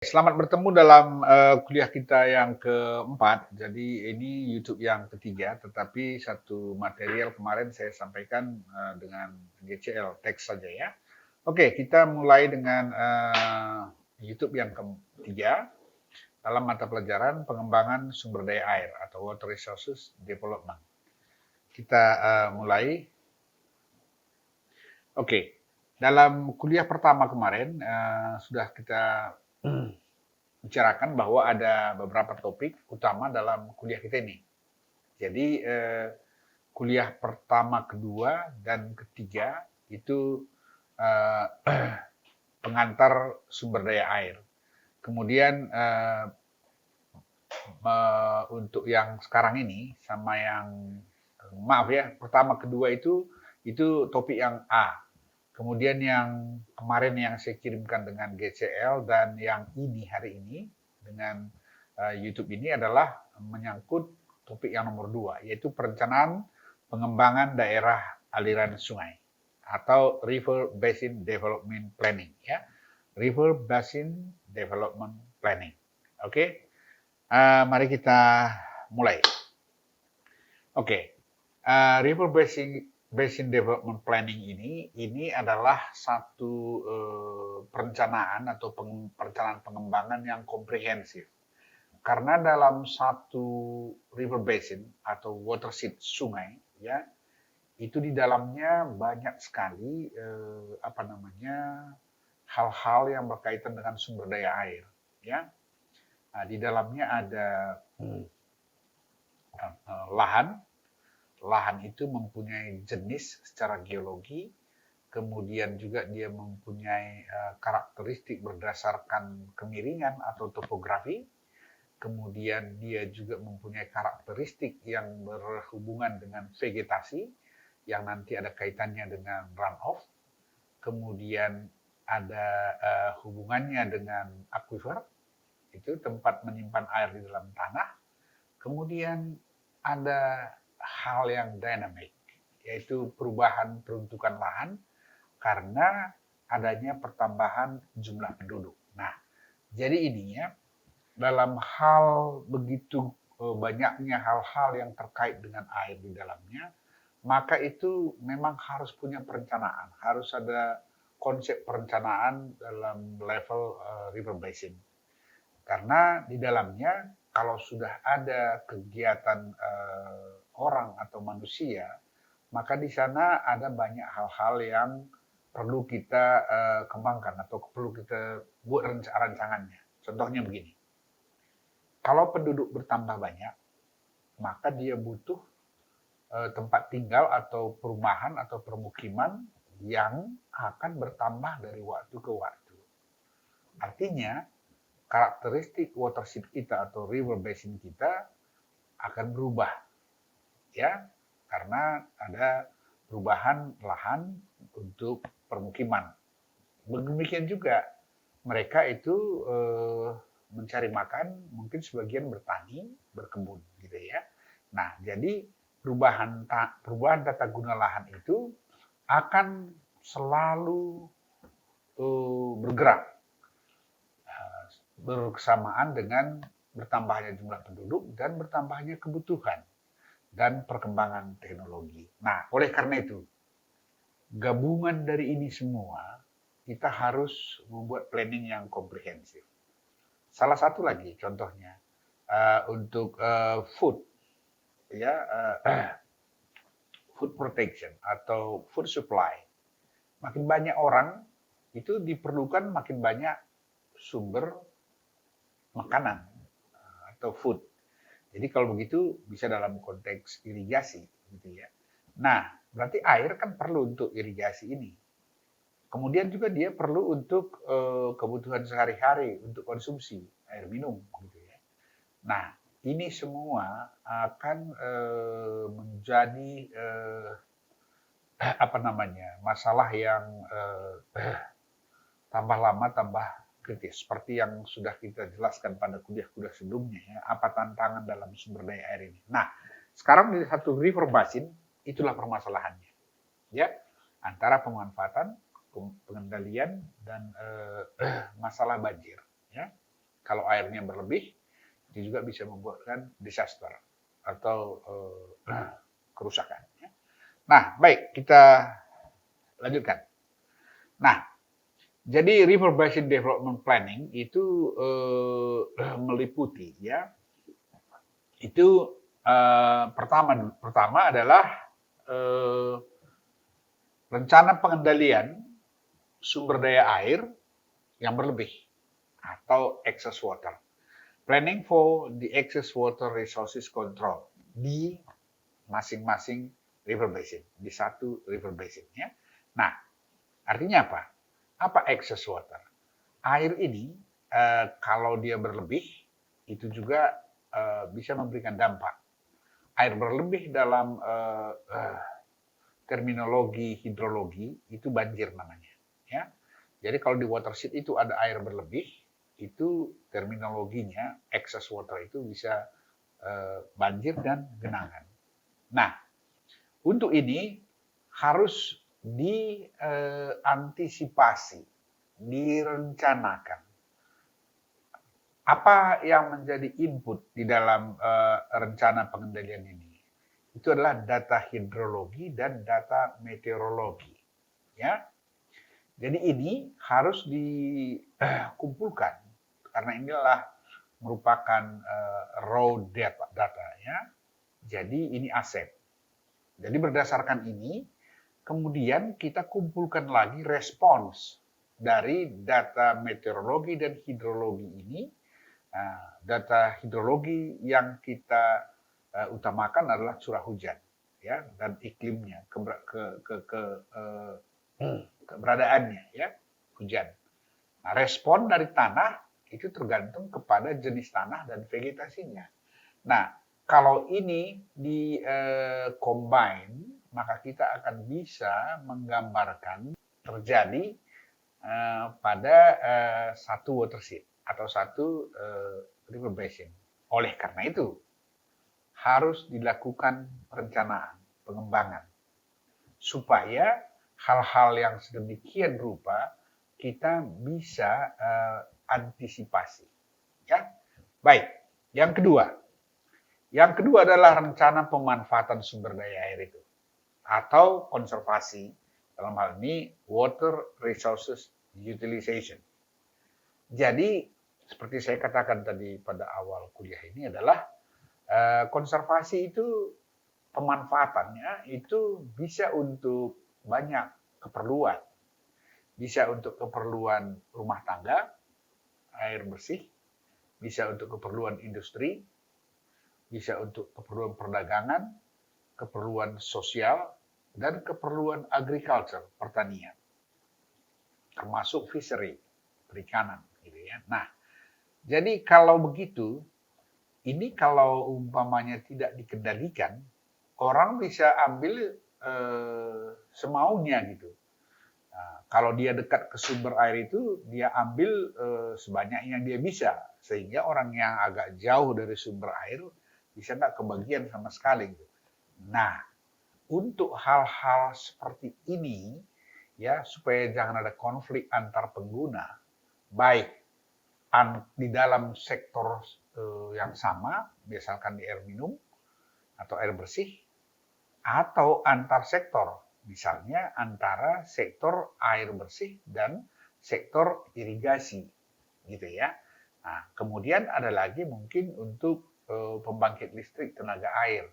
Selamat bertemu dalam kuliah kita yang keempat. Jadi ini YouTube yang ketiga, tetapi satu material kemarin saya sampaikan dengan GCL teks saja ya. Oke, kita mulai dengan YouTube yang ketiga dalam mata pelajaran pengembangan sumber daya air atau Water Resources Development. Kita mulai. Oke, dalam kuliah pertama kemarin sudah kita bicarakan bahwa ada beberapa topik utama dalam kuliah kita ini. Jadi kuliah pertama, kedua, dan ketiga itu eh, pengantar sumber daya air. Kemudian untuk yang sekarang ini sama yang maaf ya, pertama kedua itu topik yang A. Kemudian yang kemarin yang saya kirimkan dengan GCL dan yang ini hari ini dengan YouTube ini adalah menyangkut topik yang nomor 2, yaitu perencanaan pengembangan daerah aliran sungai atau River Basin Development Planning ya. River Basin Development Planning. Oke. Mari kita mulai. Oke. River Basin Development Planning ini adalah satu perencanaan atau perencanaan pengembangan yang komprehensif. Karena dalam satu river basin atau watershed sungai, ya, itu di dalamnya banyak sekali hal-hal yang berkaitan dengan sumber daya air, ya. Nah, di dalamnya ada lahan. Lahan itu mempunyai jenis secara geologi, kemudian juga dia mempunyai karakteristik berdasarkan kemiringan atau topografi, kemudian dia juga mempunyai karakteristik yang berhubungan dengan vegetasi, yang nanti ada kaitannya dengan runoff, kemudian ada hubungannya dengan aquifer, itu tempat menyimpan air di dalam tanah, kemudian ada hal yang dynamic, yaitu perubahan peruntukan lahan karena adanya pertambahan jumlah penduduk. Nah, jadi ininya dalam hal begitu banyaknya hal-hal yang terkait dengan air di dalamnya, maka itu memang harus punya perencanaan, harus ada konsep perencanaan dalam level river basin. Karena di dalamnya kalau sudah ada kegiatan orang atau manusia, maka di sana ada banyak hal-hal yang perlu kita kembangkan atau perlu kita buat rancangannya. Contohnya begini, kalau penduduk bertambah banyak, maka dia butuh tempat tinggal atau perumahan atau permukiman yang akan bertambah dari waktu ke waktu. Artinya, karakteristik watershed kita atau river basin kita akan berubah, ya, karena ada perubahan lahan untuk permukiman. Demikian juga mereka itu mencari makan, mungkin sebagian bertani, berkebun, gitu ya. Nah, jadi perubahan tata guna lahan itu akan selalu bergerak bersamaan dengan bertambahnya jumlah penduduk dan bertambahnya kebutuhan dan perkembangan teknologi. Nah, oleh karena itu, gabungan dari ini semua, kita harus membuat planning yang komprehensif. Salah satu lagi contohnya, untuk food, ya, food protection atau food supply. Makin banyak orang, itu diperlukan makin banyak sumber makanan atau food. Jadi kalau begitu bisa dalam konteks irigasi, gitu ya. Nah, berarti air kan perlu untuk irigasi ini. Kemudian juga dia perlu untuk kebutuhan sehari-hari, untuk konsumsi air minum, gitu ya. Nah, ini semua akan menjadi masalah yang tambah lama tambah kritis. Seperti yang sudah kita jelaskan pada kuliah-kuliah sebelumnya, ya, apa tantangan dalam sumber daya air ini. Nah, sekarang di satu river basin, itulah permasalahannya. Ya, antara pemanfaatan, pengendalian, dan masalah banjir. Ya. kalau airnya berlebih, itu juga bisa membuatkan disaster atau kerusakan. Nah, baik, kita lanjutkan. Nah, jadi River Basin Development Planning itu meliputi ya, itu pertama adalah rencana pengendalian sumber daya air yang berlebih atau excess water. Planning for the excess water resources control di masing-masing river basin, di satu river basin ya. Nah, artinya apa? Apa excess water? Air ini kalau dia berlebih itu juga bisa memberikan dampak. Air berlebih dalam terminologi hidrologi itu banjir namanya ya. Jadi kalau di watershed itu ada air berlebih, itu terminologinya excess water itu bisa banjir dan genangan. Nah, untuk ini harus diantisipasi, direncanakan. Apa yang menjadi input di dalam rencana pengendalian ini? Itu adalah data hidrologi dan data meteorologi. Ya, jadi ini harus dikumpulkan karena inilah merupakan raw data ya. Jadi ini aset. Jadi berdasarkan ini, kemudian kita kumpulkan lagi respons dari data meteorologi dan hidrologi ini. Data hidrologi yang kita utamakan adalah curah hujan, ya, dan iklimnya, keberadaannya, ya, hujan. Nah, respon dari tanah itu tergantung kepada jenis tanah dan vegetasinya. Nah, kalau ini combine, maka kita akan bisa menggambarkan terjadi pada satu watershed atau satu river basin. Oleh karena itu, harus dilakukan perencanaan, pengembangan, supaya hal-hal yang sedemikian rupa kita bisa antisipasi. Ya, baik. Yang kedua adalah rencana pemanfaatan sumber daya air itu atau konservasi, dalam hal ini water resources utilization. Jadi seperti saya katakan tadi pada awal kuliah ini adalah konservasi itu pemanfaatannya itu bisa untuk banyak keperluan. Bisa untuk keperluan rumah tangga, air bersih, bisa untuk keperluan industri, bisa untuk keperluan perdagangan, keperluan sosial, dan keperluan agriculture, pertanian. Termasuk fishery, perikanan. Gitu ya. Nah, jadi kalau begitu, ini kalau umpamanya tidak dikendalikan, orang bisa ambil semaunya gitu. Nah, kalau dia dekat ke sumber air itu, dia ambil sebanyak yang dia bisa. Sehingga orang yang agak jauh dari sumber air bisa nggak kebagian sama sekali. Gitu. Nah, untuk hal-hal seperti ini, ya supaya jangan ada konflik antar pengguna, baik di dalam sektor yang sama, misalkan di air minum atau air bersih, atau antar sektor, misalnya antara sektor air bersih dan sektor irigasi, gitu ya. Nah, kemudian ada lagi mungkin untuk pembangkit listrik tenaga air.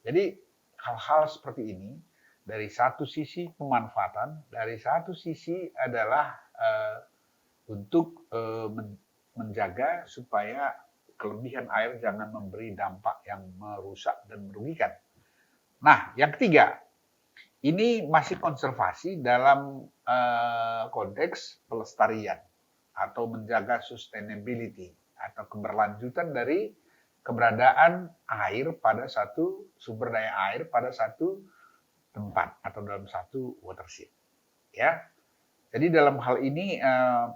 Jadi hal-hal seperti ini dari satu sisi pemanfaatan, dari satu sisi adalah untuk menjaga supaya kelebihan air jangan memberi dampak yang merusak dan merugikan. Nah, yang ketiga, ini masih konservasi dalam konteks pelestarian atau menjaga sustainability atau keberlanjutan dari keberadaan air pada satu sumber daya air pada satu tempat atau dalam satu watershed. Ya, jadi dalam hal ini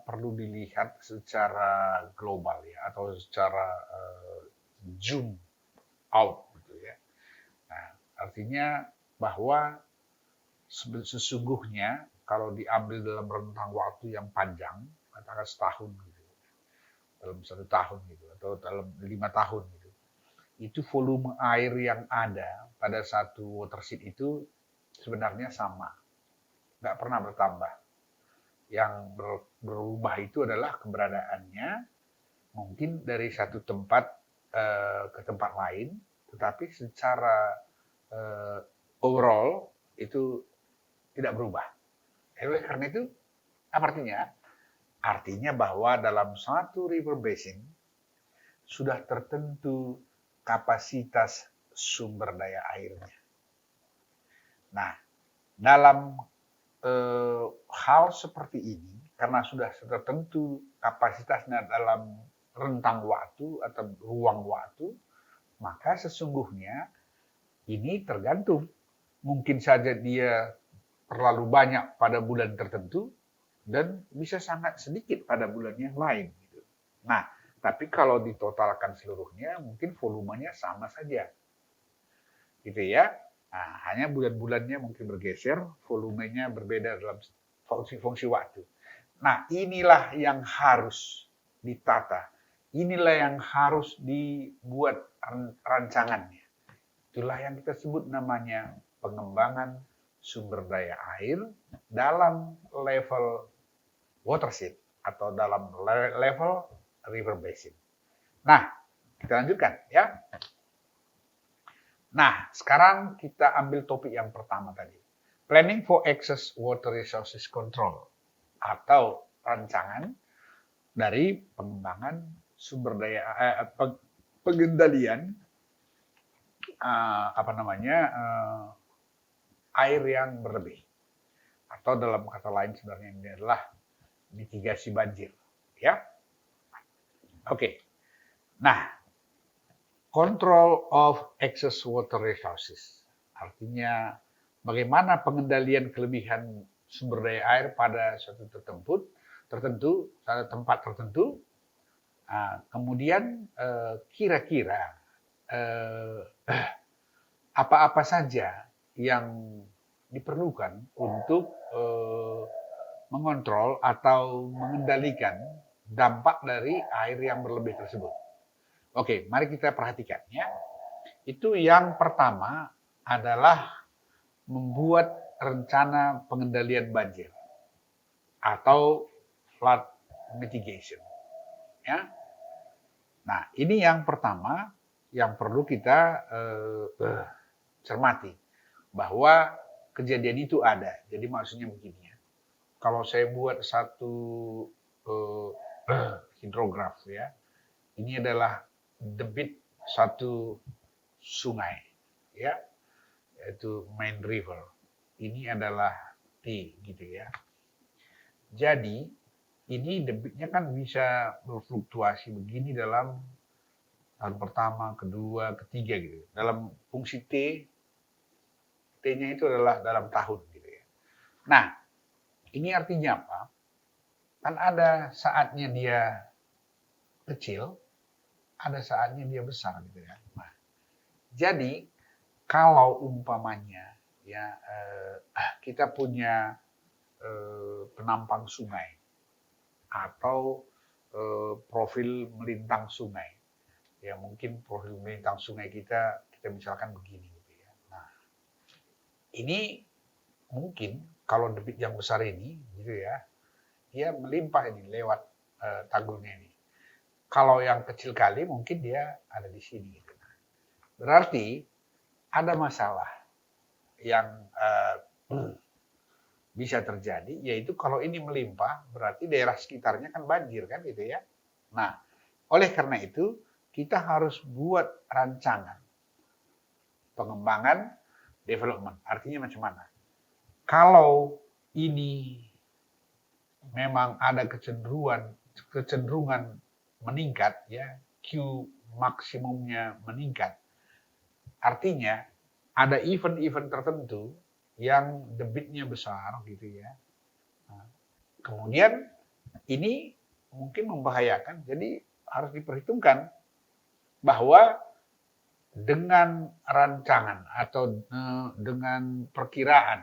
perlu dilihat secara global ya atau secara zoom out. Artinya bahwa sesungguhnya kalau diambil dalam rentang waktu yang panjang, katakan setahun, gitu, dalam 1 tahun gitu, atau dalam 5 tahun gitu. Itu volume air yang ada pada satu watershed itu sebenarnya sama, nggak pernah bertambah. Yang berubah itu adalah keberadaannya mungkin dari satu tempat ke tempat lain, tetapi secara overall itu tidak berubah. Oleh karena itu, apa artinya? Artinya bahwa dalam satu river basin sudah tertentu kapasitas sumber daya airnya. Nah, dalam hal seperti ini, karena sudah tertentu kapasitasnya dalam rentang waktu atau ruang waktu, maka sesungguhnya ini tergantung. Mungkin saja dia terlalu banyak pada bulan tertentu dan bisa sangat sedikit pada bulan yang lain. Gitu. Nah, tapi kalau ditotalkan seluruhnya, mungkin volumenya sama saja. Gitu ya. Nah, hanya bulan-bulannya mungkin bergeser, volumenya berbeda dalam fungsi waktu. Nah, inilah yang harus ditata. Inilah yang harus dibuat rancangannya. Itulah yang kita sebut namanya pengembangan sumber daya air dalam level watershed atau dalam level river basin. Nah, kita lanjutkan ya. Nah, sekarang kita ambil topik yang pertama tadi. Planning for Excess Water Resources Control atau rancangan dari pengembangan sumber daya pengendalian air yang berlebih. Atau dalam kata lain sebenarnya ini adalah mitigasi banjir, ya. Oke. Nah, Control of excess water resources. Artinya bagaimana pengendalian kelebihan sumber daya air pada suatu tertentu, pada tempat tertentu. Kemudian kira-kira apa-apa saja yang diperlukan untuk mengontrol atau mengendalikan dampak dari air yang berlebih tersebut. Oke, mari kita perhatikan ya. Itu yang pertama adalah membuat rencana pengendalian banjir atau flood mitigation. Ya. Nah, ini yang pertama yang perlu kita cermati bahwa kejadian itu ada. Jadi maksudnya begini ya. Kalau saya buat satu hidrograf ya, ini adalah debit satu sungai, ya, yaitu main river. Ini adalah T, gitu ya. Jadi ini debitnya kan bisa berfluktuasi begini dalam tahun pertama, kedua, ketiga gitu. Dalam fungsi T-nya itu adalah dalam tahun gitu ya. Nah, ini artinya apa? Kan ada saatnya dia kecil, ada saatnya dia besar gitu ya. Nah, jadi kalau umpamanya ya kita punya penampang sungai atau profil melintang sungai, ya mungkin profil melintang sungai kita misalkan begini gitu ya. Nah, ini mungkin kalau debit yang besar ini gitu ya, dia melimpah ini lewat tanggulnya ini. Kalau yang kecil kali mungkin dia ada di sini. Berarti ada masalah yang bisa terjadi, yaitu kalau ini melimpah, berarti daerah sekitarnya kan banjir kan gitu ya. Nah, oleh karena itu kita harus buat rancangan pengembangan development. Artinya macam mana? Kalau ini memang ada kecenderungan meningkat ya, Q maksimumnya meningkat. Artinya ada event-event tertentu yang debitnya besar gitu ya. Nah, kemudian ini mungkin membahayakan, jadi harus diperhitungkan bahwa dengan rancangan atau dengan perkiraan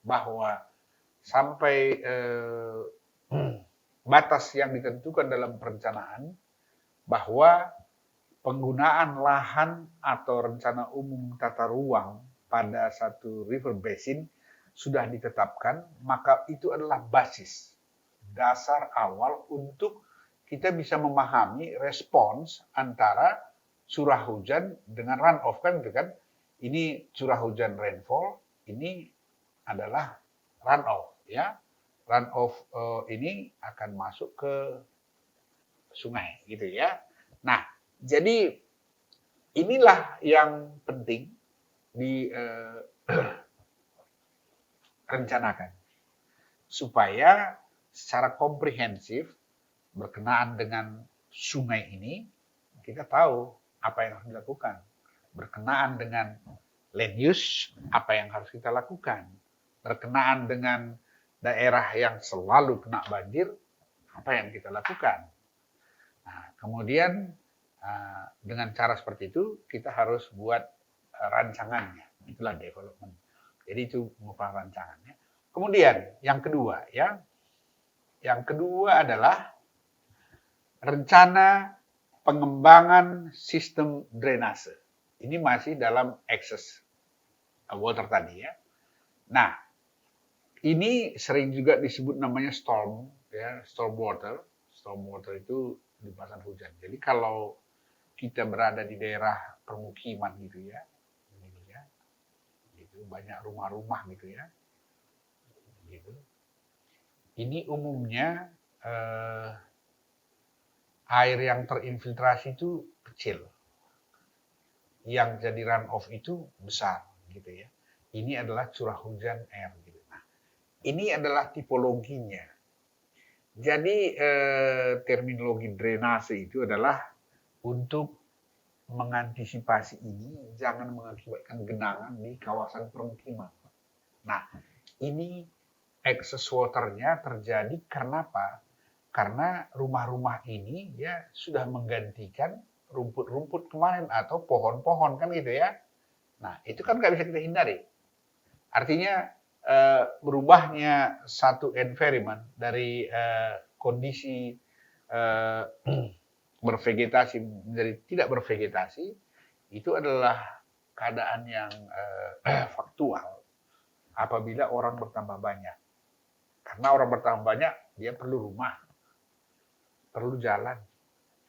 bahwa sampai batas yang ditentukan dalam perencanaan bahwa penggunaan lahan atau rencana umum tata ruang pada satu river basin sudah ditetapkan, maka itu adalah basis, dasar awal untuk kita bisa memahami respons antara curah hujan dengan runoff kan gitu kan. Ini curah hujan rainfall, ini adalah runoff ya. Runoff ini akan masuk ke sungai gitu ya. Nah, jadi inilah yang penting direncanakan supaya secara komprehensif berkenaan dengan sungai ini kita tahu apa yang harus dilakukan. Berkenaan dengan land use, apa yang harus kita lakukan. Berkenaan dengan daerah yang selalu kena banjir, apa yang kita lakukan. Nah, kemudian dengan cara seperti itu kita harus buat rancangannya. Itulah development. Jadi itu merupakan rancangannya. Kemudian yang kedua ya. Yang kedua adalah rencana pengembangan sistem drainase. Ini masih dalam excess water tadi ya. Nah, ini sering juga disebut namanya storm ya, storm water. Storm water itu limpasan hujan. Jadi kalau kita berada di daerah permukiman gitu ya, gitu, banyak rumah-rumah gitu ya, gitu. Ini umumnya air yang terinfiltrasi itu kecil, yang jadi runoff itu besar gitu ya. Ini adalah curah hujan air gitu. Nah, ini adalah tipologinya. Jadi terminologi drainase itu adalah untuk mengantisipasi ini jangan mengakibatkan genangan di kawasan permukiman. Nah, ini excess water-nya terjadi karena apa? Karena rumah-rumah ini ya sudah menggantikan rumput-rumput kemarin atau pohon-pohon kan gitu ya. Nah, itu kan nggak bisa kita hindari. Artinya berubahnya satu environment dari kondisi bervegetasi menjadi tidak bervegetasi itu adalah keadaan yang faktual apabila orang bertambah banyak. Karena orang bertambah banyak, dia perlu rumah, perlu jalan,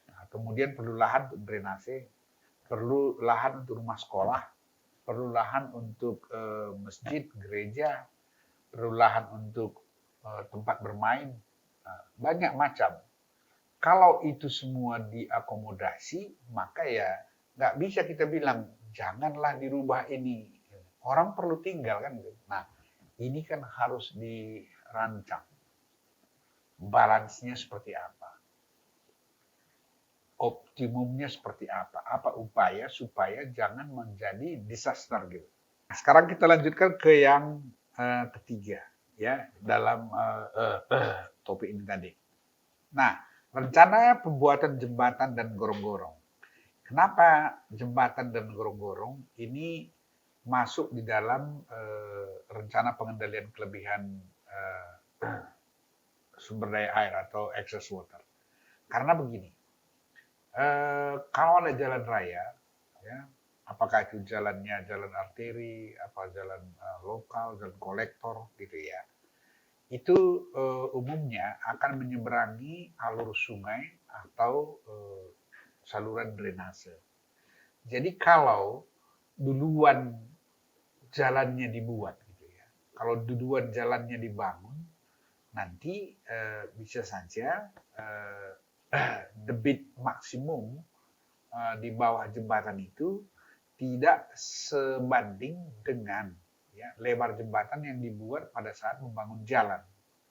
nah, kemudian perlu lahan untuk drainase, perlu lahan untuk rumah sekolah, perlu lahan untuk masjid, gereja, perlu lahan untuk tempat bermain, banyak macam. Kalau itu semua diakomodasi, maka ya nggak bisa kita bilang janganlah dirubah ini. Orang perlu tinggal kan. Nah, ini kan harus dirancang. Balansnya seperti apa? Optimumnya seperti apa? Apa upaya supaya jangan menjadi disaster gitu. Nah, sekarang kita lanjutkan ke yang ketiga ya dalam topik ini tadi. Nah, rencana pembuatan jembatan dan gorong-gorong. Kenapa jembatan dan gorong-gorong ini masuk di dalam rencana pengendalian kelebihan sumber daya air atau excess water? Karena begini, kalau ada jalan raya, ya, apakah itu jalannya jalan arteri, apa jalan lokal, jalan kolektor, gitu ya, itu umumnya akan menyeberangi alur sungai atau saluran drainase. Jadi kalau duluan jalannya dibuat, gitu ya, kalau duluan jalannya dibangun, nanti bisa saja debit maksimum di bawah jembatan itu tidak sebanding dengan ya, lebar jembatan yang dibuat pada saat membangun jalan.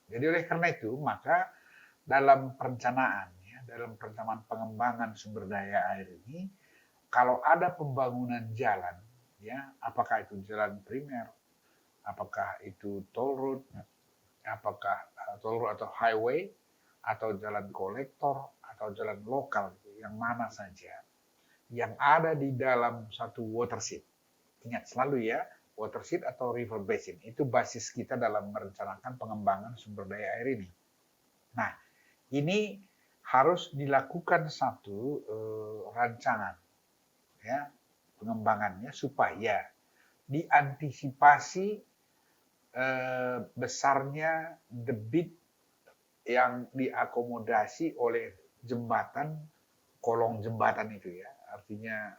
Jadi oleh karena itu, maka dalam perencanaan, ya, dalam perencanaan pengembangan sumber daya air ini, kalau ada pembangunan jalan, ya, apakah itu jalan primer, apakah itu toll road, apakah toll road atau highway, atau jalan kolektor, atau jalan lokal, yang mana saja, yang ada di dalam satu watershed. Ingat selalu ya, watershed atau river basin. Itu basis kita dalam merencanakan pengembangan sumber daya air ini. Nah, ini harus dilakukan satu rancangan, ya, pengembangannya supaya diantisipasi besarnya debit yang diakomodasi oleh jembatan, kolong jembatan itu ya, artinya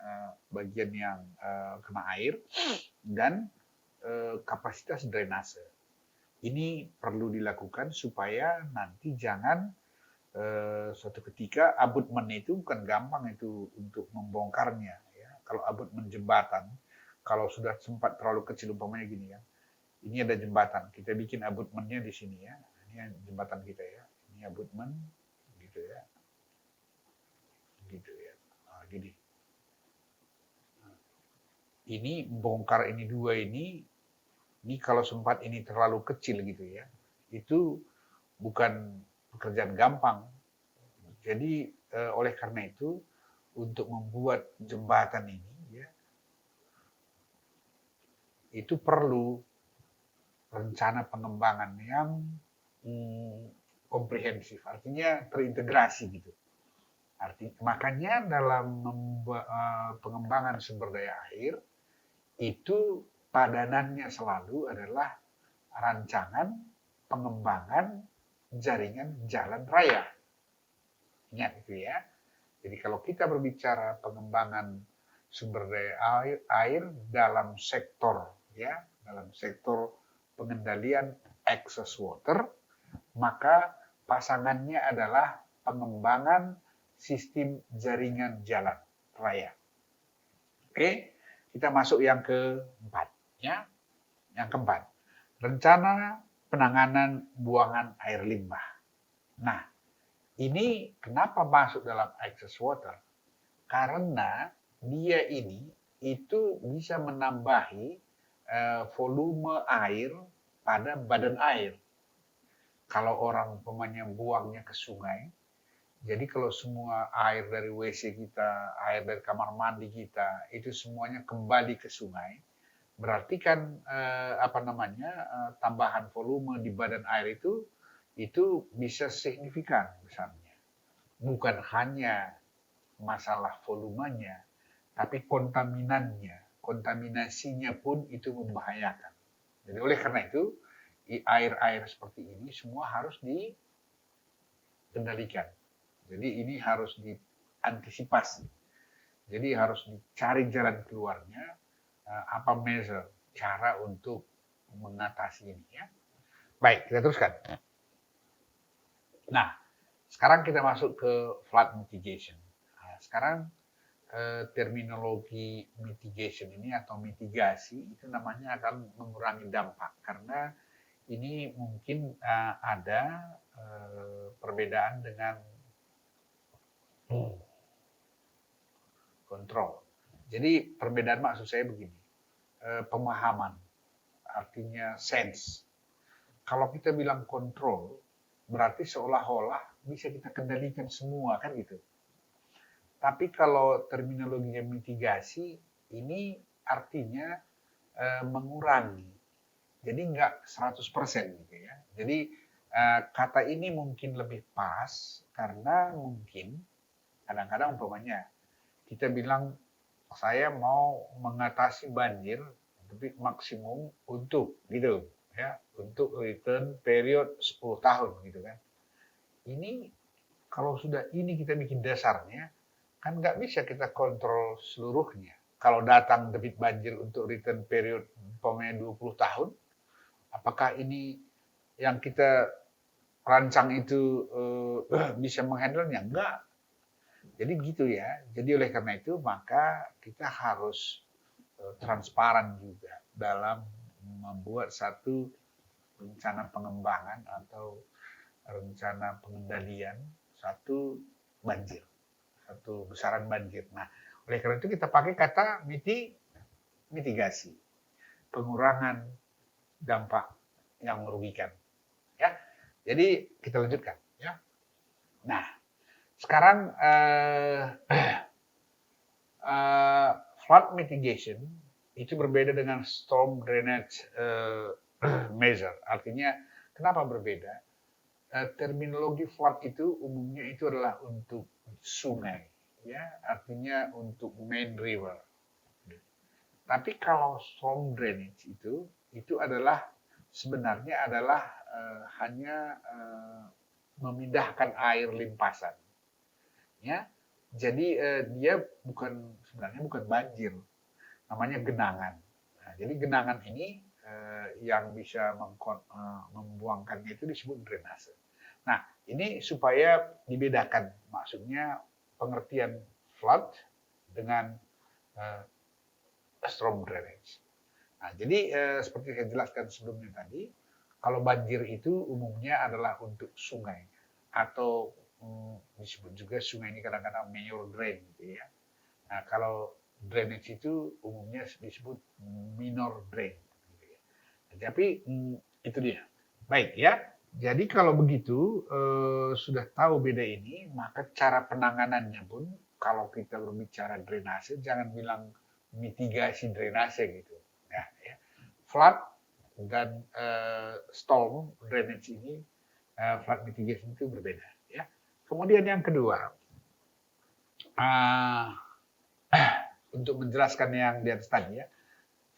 bagian yang kena air dan kapasitas drainase. Ini perlu dilakukan supaya nanti jangan suatu ketika abutmen itu bukan gampang itu untuk membongkarnya. Ya. Kalau abutmen jembatan, kalau sudah sempat terlalu kecil umpamanya gini ya, ini ada jembatan, kita bikin abutmennya di sini ya, ini jembatan kita ya, ini abutmen, gitu ya, gitu ya, nah, gini. Ini bongkar ini dua ini kalau sempat ini terlalu kecil gitu ya, itu bukan pekerjaan gampang. Jadi oleh karena itu untuk membuat jembatan ini ya, itu perlu rencana pengembangan yang komprehensif, artinya terintegrasi gitu. Makanya dalam pengembangan sumber daya air itu padanannya selalu adalah rancangan pengembangan jaringan jalan raya. Ingat itu ya. Jadi kalau kita berbicara pengembangan sumber daya air dalam sektor ya, dalam sektor pengendalian excess water, maka pasangannya adalah pengembangan sistem jaringan jalan raya. Oke, kita masuk yang keempat ya. Yang keempat, rencana penanganan buangan air limbah. Nah, ini kenapa masuk dalam excess water? Karena dia ini itu bisa menambahi volume air pada badan air. Kalau orang umpamanya buangnya ke sungai, jadi kalau semua air dari WC kita, air dari kamar mandi kita, itu semuanya kembali ke sungai, berarti kan tambahan volume di badan air itu bisa signifikan besarnya. Bukan hanya masalah volumenya, tapi kontaminasinya pun itu membahayakan. Jadi oleh karena itu, air-air seperti ini semua harus dikendalikan. Jadi ini harus diantisipasi. Jadi harus dicari jalan keluarnya, apa cara untuk mengatasi ini ya. Baik, kita teruskan. Nah, sekarang kita masuk ke flood mitigation. Nah, sekarang terminologi mitigation ini atau mitigasi itu namanya akan mengurangi dampak karena ini mungkin ada perbedaan dengan kontrol. Jadi perbedaan maksud saya begini, pemahaman, artinya sense. Kalau kita bilang kontrol, berarti seolah-olah bisa kita kendalikan semua, kan gitu. Tapi kalau terminologinya mitigasi, ini artinya mengurangi. Jadi nggak 100% gitu ya. Jadi kata ini mungkin lebih pas karena mungkin kadang-kadang umpamanya kita bilang saya mau mengatasi banjir tapi maksimum untuk gitu ya, untuk return period 10 tahun gitu kan. Ini kalau sudah ini kita bikin dasarnya kan nggak bisa kita kontrol seluruhnya. Kalau datang debit banjir untuk return period umpamanya 20 tahun, apakah ini yang kita rancang itu bisa menghandle-nya? Enggak. Jadi gitu ya. Jadi oleh karena itu maka kita harus transparan juga dalam membuat satu rencana pengembangan atau rencana pengendalian satu banjir, satu besaran banjir. Nah, oleh karena itu kita pakai kata mitigasi, pengurangan dampak yang merugikan. Ya, jadi kita lanjutkan. Ya. Nah, sekarang flood mitigation itu berbeda dengan storm drainage measure. Artinya kenapa berbeda? terminologi flood itu umumnya itu adalah untuk sungai, ya, artinya untuk main river. Tapi kalau storm drainage itu adalah sebenarnya adalah hanya memindahkan air limpasan, ya. Jadi dia sebenarnya bukan banjir, namanya genangan. Nah, jadi genangan ini yang bisa membuangkannya itu disebut drainase. Nah, ini supaya dibedakan, maksudnya pengertian flood dengan storm drainage. Nah, jadi seperti saya jelaskan sebelumnya tadi, kalau banjir itu umumnya adalah untuk sungai atau disebut juga sungai ini kadang-kadang major drain gitu ya. Nah, kalau drainage itu umumnya disebut minor drain. Gitu ya. Tapi itu dia. Baik ya. Jadi kalau begitu sudah tahu beda ini, maka cara penanganannya pun kalau kita berbicara drainase jangan bilang mitigasi drainase gitu. Ya. Flood dan storm drainage ini flood mitigation itu berbeda. Ya. Kemudian yang kedua, untuk menjelaskan yang di atas tadi ya,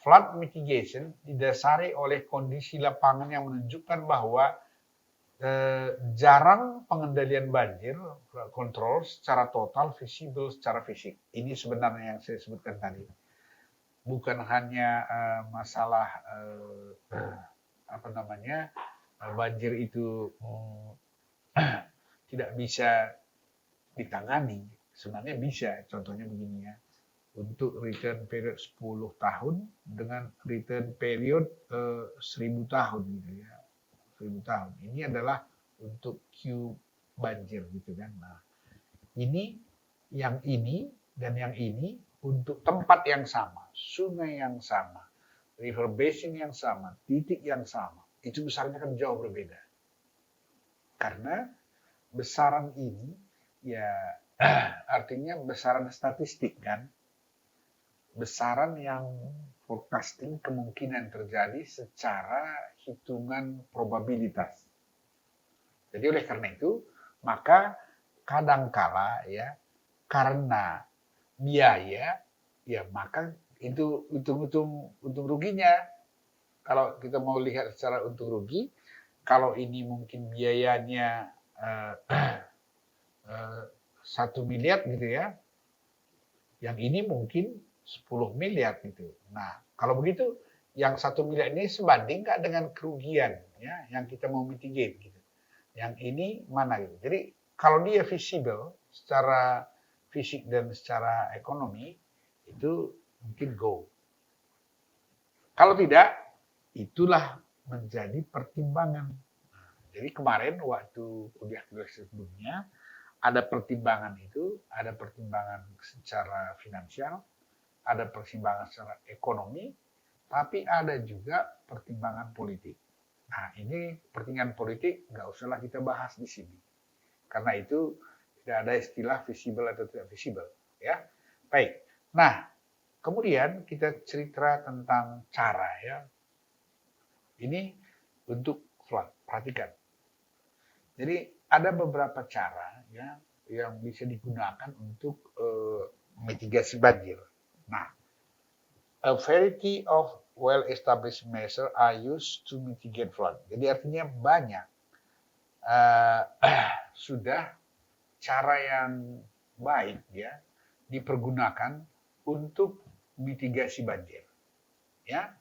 flood mitigation didasari oleh kondisi lapangan yang menunjukkan bahwa jarang pengendalian banjir, kontrol secara total, visible secara fisik. Ini sebenarnya yang saya sebutkan tadi. Bukan hanya masalah banjir itu tidak bisa ditangani, sebenarnya bisa. Contohnya begini ya, untuk return period 10 tahun dengan return period 1000 tahun gitu ya. 1000 tahun. Ini adalah untuk Q banjir gitu kan. Nah, ini dan yang ini untuk tempat yang sama, sungai yang sama, river basin yang sama, titik yang sama. Itu besarnya kan jauh berbeda. Karena besaran ini ya artinya besaran statistik kan. Besaran yang forecasting kemungkinan terjadi secara hitungan probabilitas. Jadi oleh karena itu, maka kadangkala ya karena biaya ya maka itu untung ruginya. Kalau kita mau lihat secara untung rugi, kalau ini mungkin biayanya 1 miliar gitu ya, yang ini mungkin 10 miliar gitu. Nah, kalau begitu yang 1 miliar ini sebanding nggak dengan kerugian ya yang kita mau mitigate gitu. Yang ini mana gitu. Jadi kalau dia visible secara fisik dan secara ekonomi itu mungkin go. Kalau tidak, itulah menjadi pertimbangan. Jadi kemarin waktu kuliah sebelumnya ada pertimbangan itu, ada pertimbangan secara finansial, ada pertimbangan secara ekonomi, tapi ada juga pertimbangan politik. Nah, ini pertimbangan politik nggak usahlah kita bahas di sini. Karena itu tidak ada istilah visible atau tidak visible. Ya, baik. Nah, kemudian kita cerita tentang cara ya. Ini untuk flood, perhatikan. Jadi ada beberapa cara ya yang bisa digunakan untuk mitigasi banjir. Nah, a variety of well-established measures are used to mitigate flood. Jadi artinya banyak sudah cara yang baik ya dipergunakan untuk mitigasi banjir. Ya,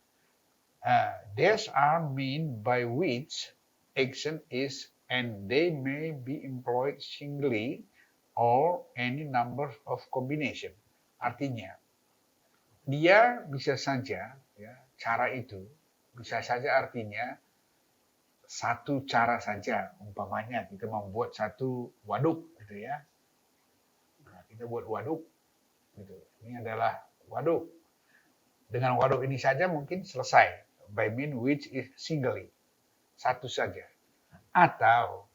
these are mean by which action is and they may be employed singly or any number of combination. Artinya dia bisa saja ya, cara itu bisa saja artinya satu cara saja, umpamanya kita membuat satu waduk gitu ya. Nah, kita buat waduk gitu. Ini adalah waduk. Dengan waduk ini saja mungkin selesai. By mean which is singly. Satu saja. Atau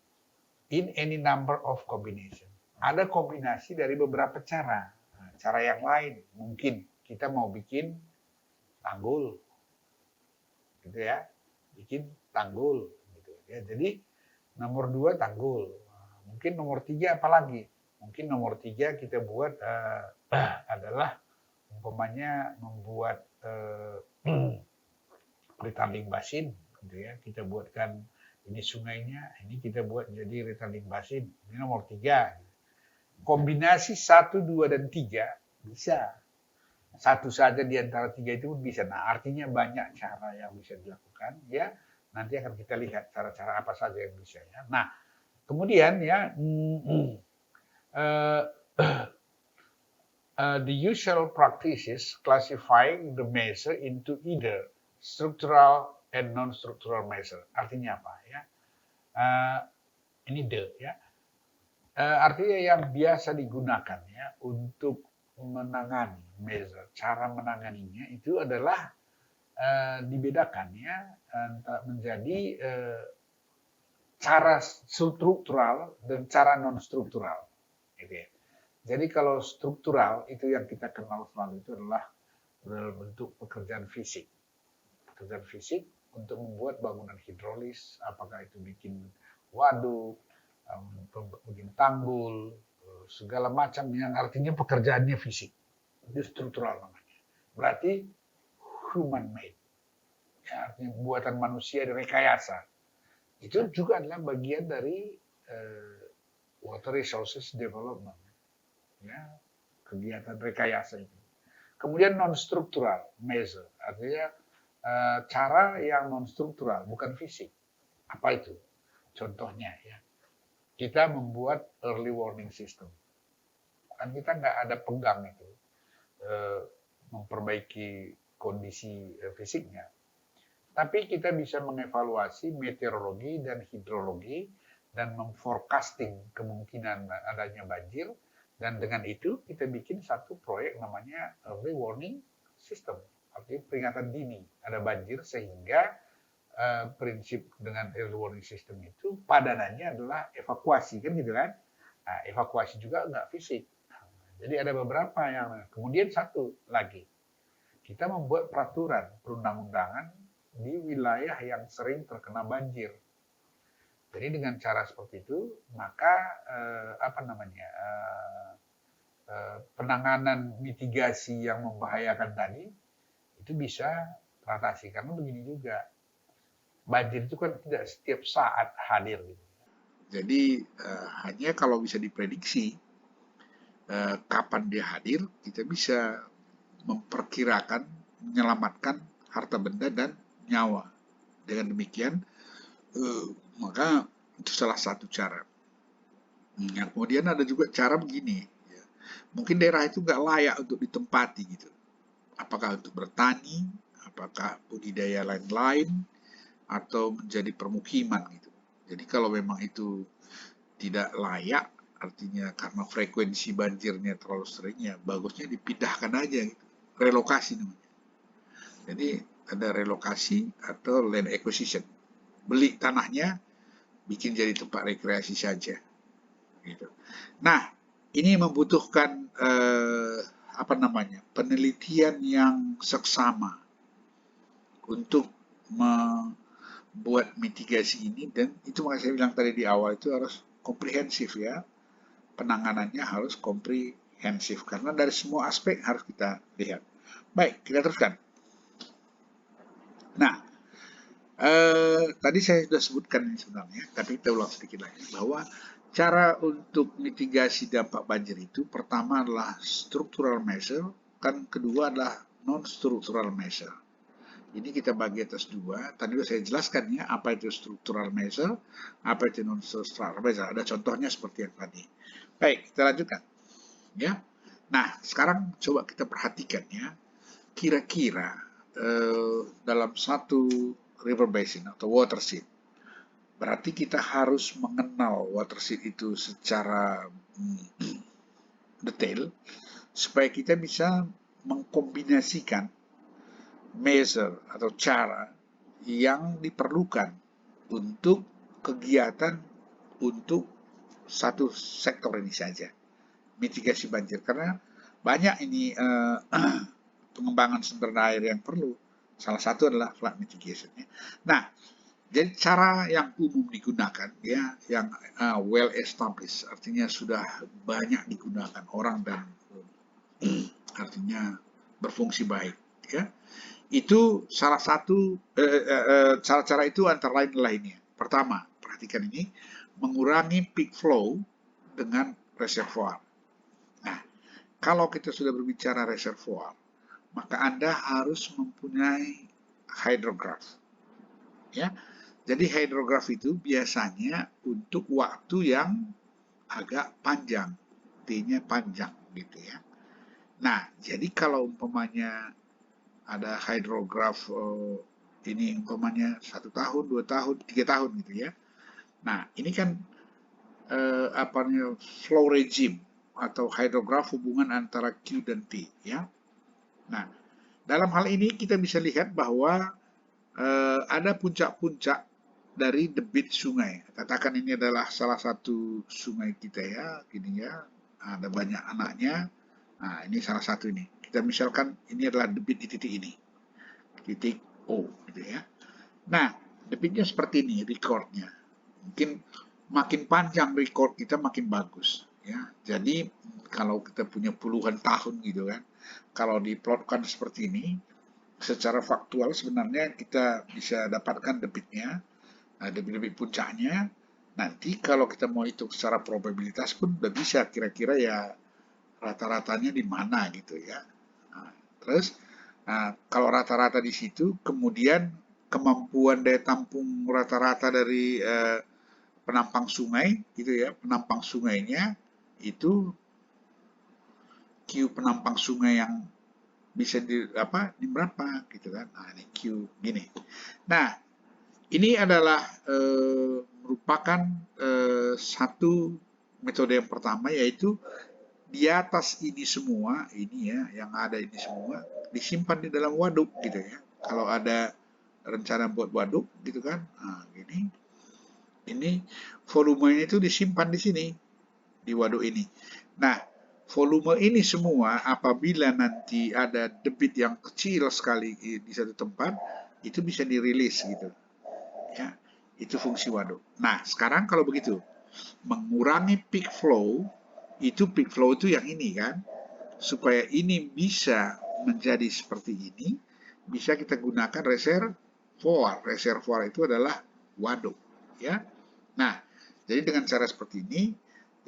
in any number of combination. Ada kombinasi dari beberapa cara. Nah, cara yang lain mungkin kita mau bikin tanggul gitu ya, bikin tanggul gitu ya. Jadi Nomor 2 tanggul. Mungkin nomor 3 apalagi? Mungkin nomor 3 kita buat adalah umpamanya membuat retarding basin, gitu ya. Kita buatkan ini sungainya, ini kita buat jadi retarding basin. Ini nomor 3. Kombinasi 1, 2, dan 3 bisa. Satu saja di antara 3 itu bisa. Nah, artinya banyak cara yang bisa dilakukan, ya. Nanti akan kita lihat cara-cara apa saja yang bisa, ya. Nah, kemudian ya, the usual practices classifying the measure into either structural and non-structural measure. Artinya apa, ya? Ini ya. Artinya yang biasa digunakan, ya, untuk menangani measure, cara menanganinya itu adalah dibedakan, ya, menjadi cara struktural dan cara non struktural, gitu ya. Jadi kalau struktural itu yang kita kenal selalu itu adalah dalam bentuk pekerjaan fisik untuk membuat bangunan hidrolis, apakah itu bikin waduk, bikin tanggul, segala macam yang artinya pekerjaannya fisik. Itu struktural namanya. Berarti human made. Ya, artinya buatan manusia direkayasa. Itu juga adalah bagian dari water resources development. Ya, kegiatan rekayasa itu. Kemudian non-struktural measure, artinya cara yang non-struktural, bukan fisik. Apa itu? Contohnya, ya, kita membuat early warning system. Kan kita nggak ada pegang itu, memperbaiki kondisi fisiknya. Tapi kita bisa mengevaluasi meteorologi dan hidrologi dan memforecasting kemungkinan adanya banjir. Dan dengan itu kita bikin satu proyek namanya early warning system. Artinya peringatan dini ada banjir, sehingga prinsip dengan early warning system itu padanannya adalah evakuasi, kan gitu kan. Nah, evakuasi juga nggak fisik. Jadi ada beberapa yang. Kemudian satu lagi, kita membuat peraturan perundang-undangan di wilayah yang sering terkena banjir. Jadi dengan cara seperti itu, maka penanganan mitigasi yang membahayakan tadi itu bisa teratasi. Karena begini juga, banjir itu kan tidak setiap saat hadir, gitu. Jadi hanya kalau bisa diprediksi kapan dia hadir, kita bisa memperkirakan, menyelamatkan harta benda dan nyawa. Dengan demikian, maka itu salah satu cara. Nah, kemudian ada juga cara begini, ya. Mungkin daerah itu nggak layak untuk ditempati, gitu. Apakah untuk bertani, apakah budidaya lain-lain, atau menjadi permukiman, gitu. Jadi kalau memang itu tidak layak, artinya karena frekuensi banjirnya terlalu sering, ya bagusnya dipindahkan aja, gitu. Relokasi namanya. Jadi ada relokasi atau land acquisition. Beli tanahnya, bikin jadi tempat rekreasi saja, gitu. Nah, ini membutuhkan penelitian yang seksama untuk membuat mitigasi ini, dan itu makanya saya bilang tadi di awal itu harus komprehensif, ya. Penanganannya harus komprehensif karena dari semua aspek harus kita lihat. Baik, kita teruskan. Nah, tadi saya sudah sebutkan ini sebenarnya, tapi kita ulang sedikit lagi bahwa cara untuk mitigasi dampak banjir itu pertama adalah structural measure, kan kedua adalah non-structural measure. Ini kita bagi atas dua. Tadi sudah saya jelaskan, ya, apa itu structural measure, apa itu non-structural measure. Ada contohnya seperti yang tadi. Baik, kita lanjutkan. Ya. Nah, sekarang coba kita perhatikan, ya. Kira-kira dalam satu river basin atau watershed, berarti kita harus mengenal watershed itu secara detail supaya kita bisa mengkombinasikan measure atau cara yang diperlukan untuk kegiatan untuk satu sektor ini saja, mitigasi banjir. Karena banyak ini pengembangan sumber air yang perlu. Salah satu adalah flood mitigation. Nah, Jadi cara yang umum digunakan ya, yang well established, artinya sudah banyak digunakan orang dan artinya berfungsi baik ya. Itu salah satu cara-cara itu antara lain lainnya. Pertama, perhatikan ini, mengurangi peak flow dengan reservoir. Nah, kalau kita sudah berbicara reservoir, maka Anda harus mempunyai hydrograph. Ya, jadi hydrograph itu biasanya untuk waktu yang agak panjang, T-nya panjang gitu ya. Nah, jadi kalau umpamanya ada hydrograph ini umpamanya 1 tahun, 2 tahun, 3 tahun gitu ya. Nah, ini kan flow regime atau hydrograph hubungan antara Q dan T ya. Nah, dalam hal ini kita bisa lihat bahwa ada puncak-puncak dari debit sungai. Katakan ini adalah salah satu sungai kita ya, gini ya, ada banyak anaknya. Nah, ini salah satu ini. Kita misalkan ini adalah debit di titik ini, titik O, gitu ya. Nah, debitnya seperti ini, recordnya. Mungkin makin panjang record kita makin bagus, ya. Jadi kalau kita punya puluhan tahun gitu kan, kalau diplotkan seperti ini, secara faktual sebenarnya kita bisa dapatkan debitnya, debit-debit puncaknya. Nanti kalau kita mau hitung secara probabilitas pun udah bisa kira-kira ya rata-ratanya di mana gitu ya. Nah, terus kalau rata-rata di situ, kemudian kemampuan daya tampung rata-rata dari penampang sungai gitu ya, penampang sungainya itu Q penampang sungai yang bisa di berapa gitu kan. Nah, ini Q gini. Nah, ini adalah merupakan satu metode yang pertama, yaitu di atas ini semua, ini ya, yang ada ini semua disimpan di dalam waduk gitu ya. Kalau ada rencana buat waduk gitu kan, nah gini, ini volumenya itu disimpan di sini, di waduk ini. Nah, volume ini semua apabila nanti ada debit yang kecil sekali di satu tempat, itu bisa dirilis gitu. Ya, itu fungsi waduk. Nah, sekarang kalau begitu, mengurangi peak flow itu yang ini kan, supaya ini bisa menjadi seperti ini, bisa kita gunakan reservoir. Reservoir itu adalah waduk, ya. Nah, jadi dengan cara seperti ini,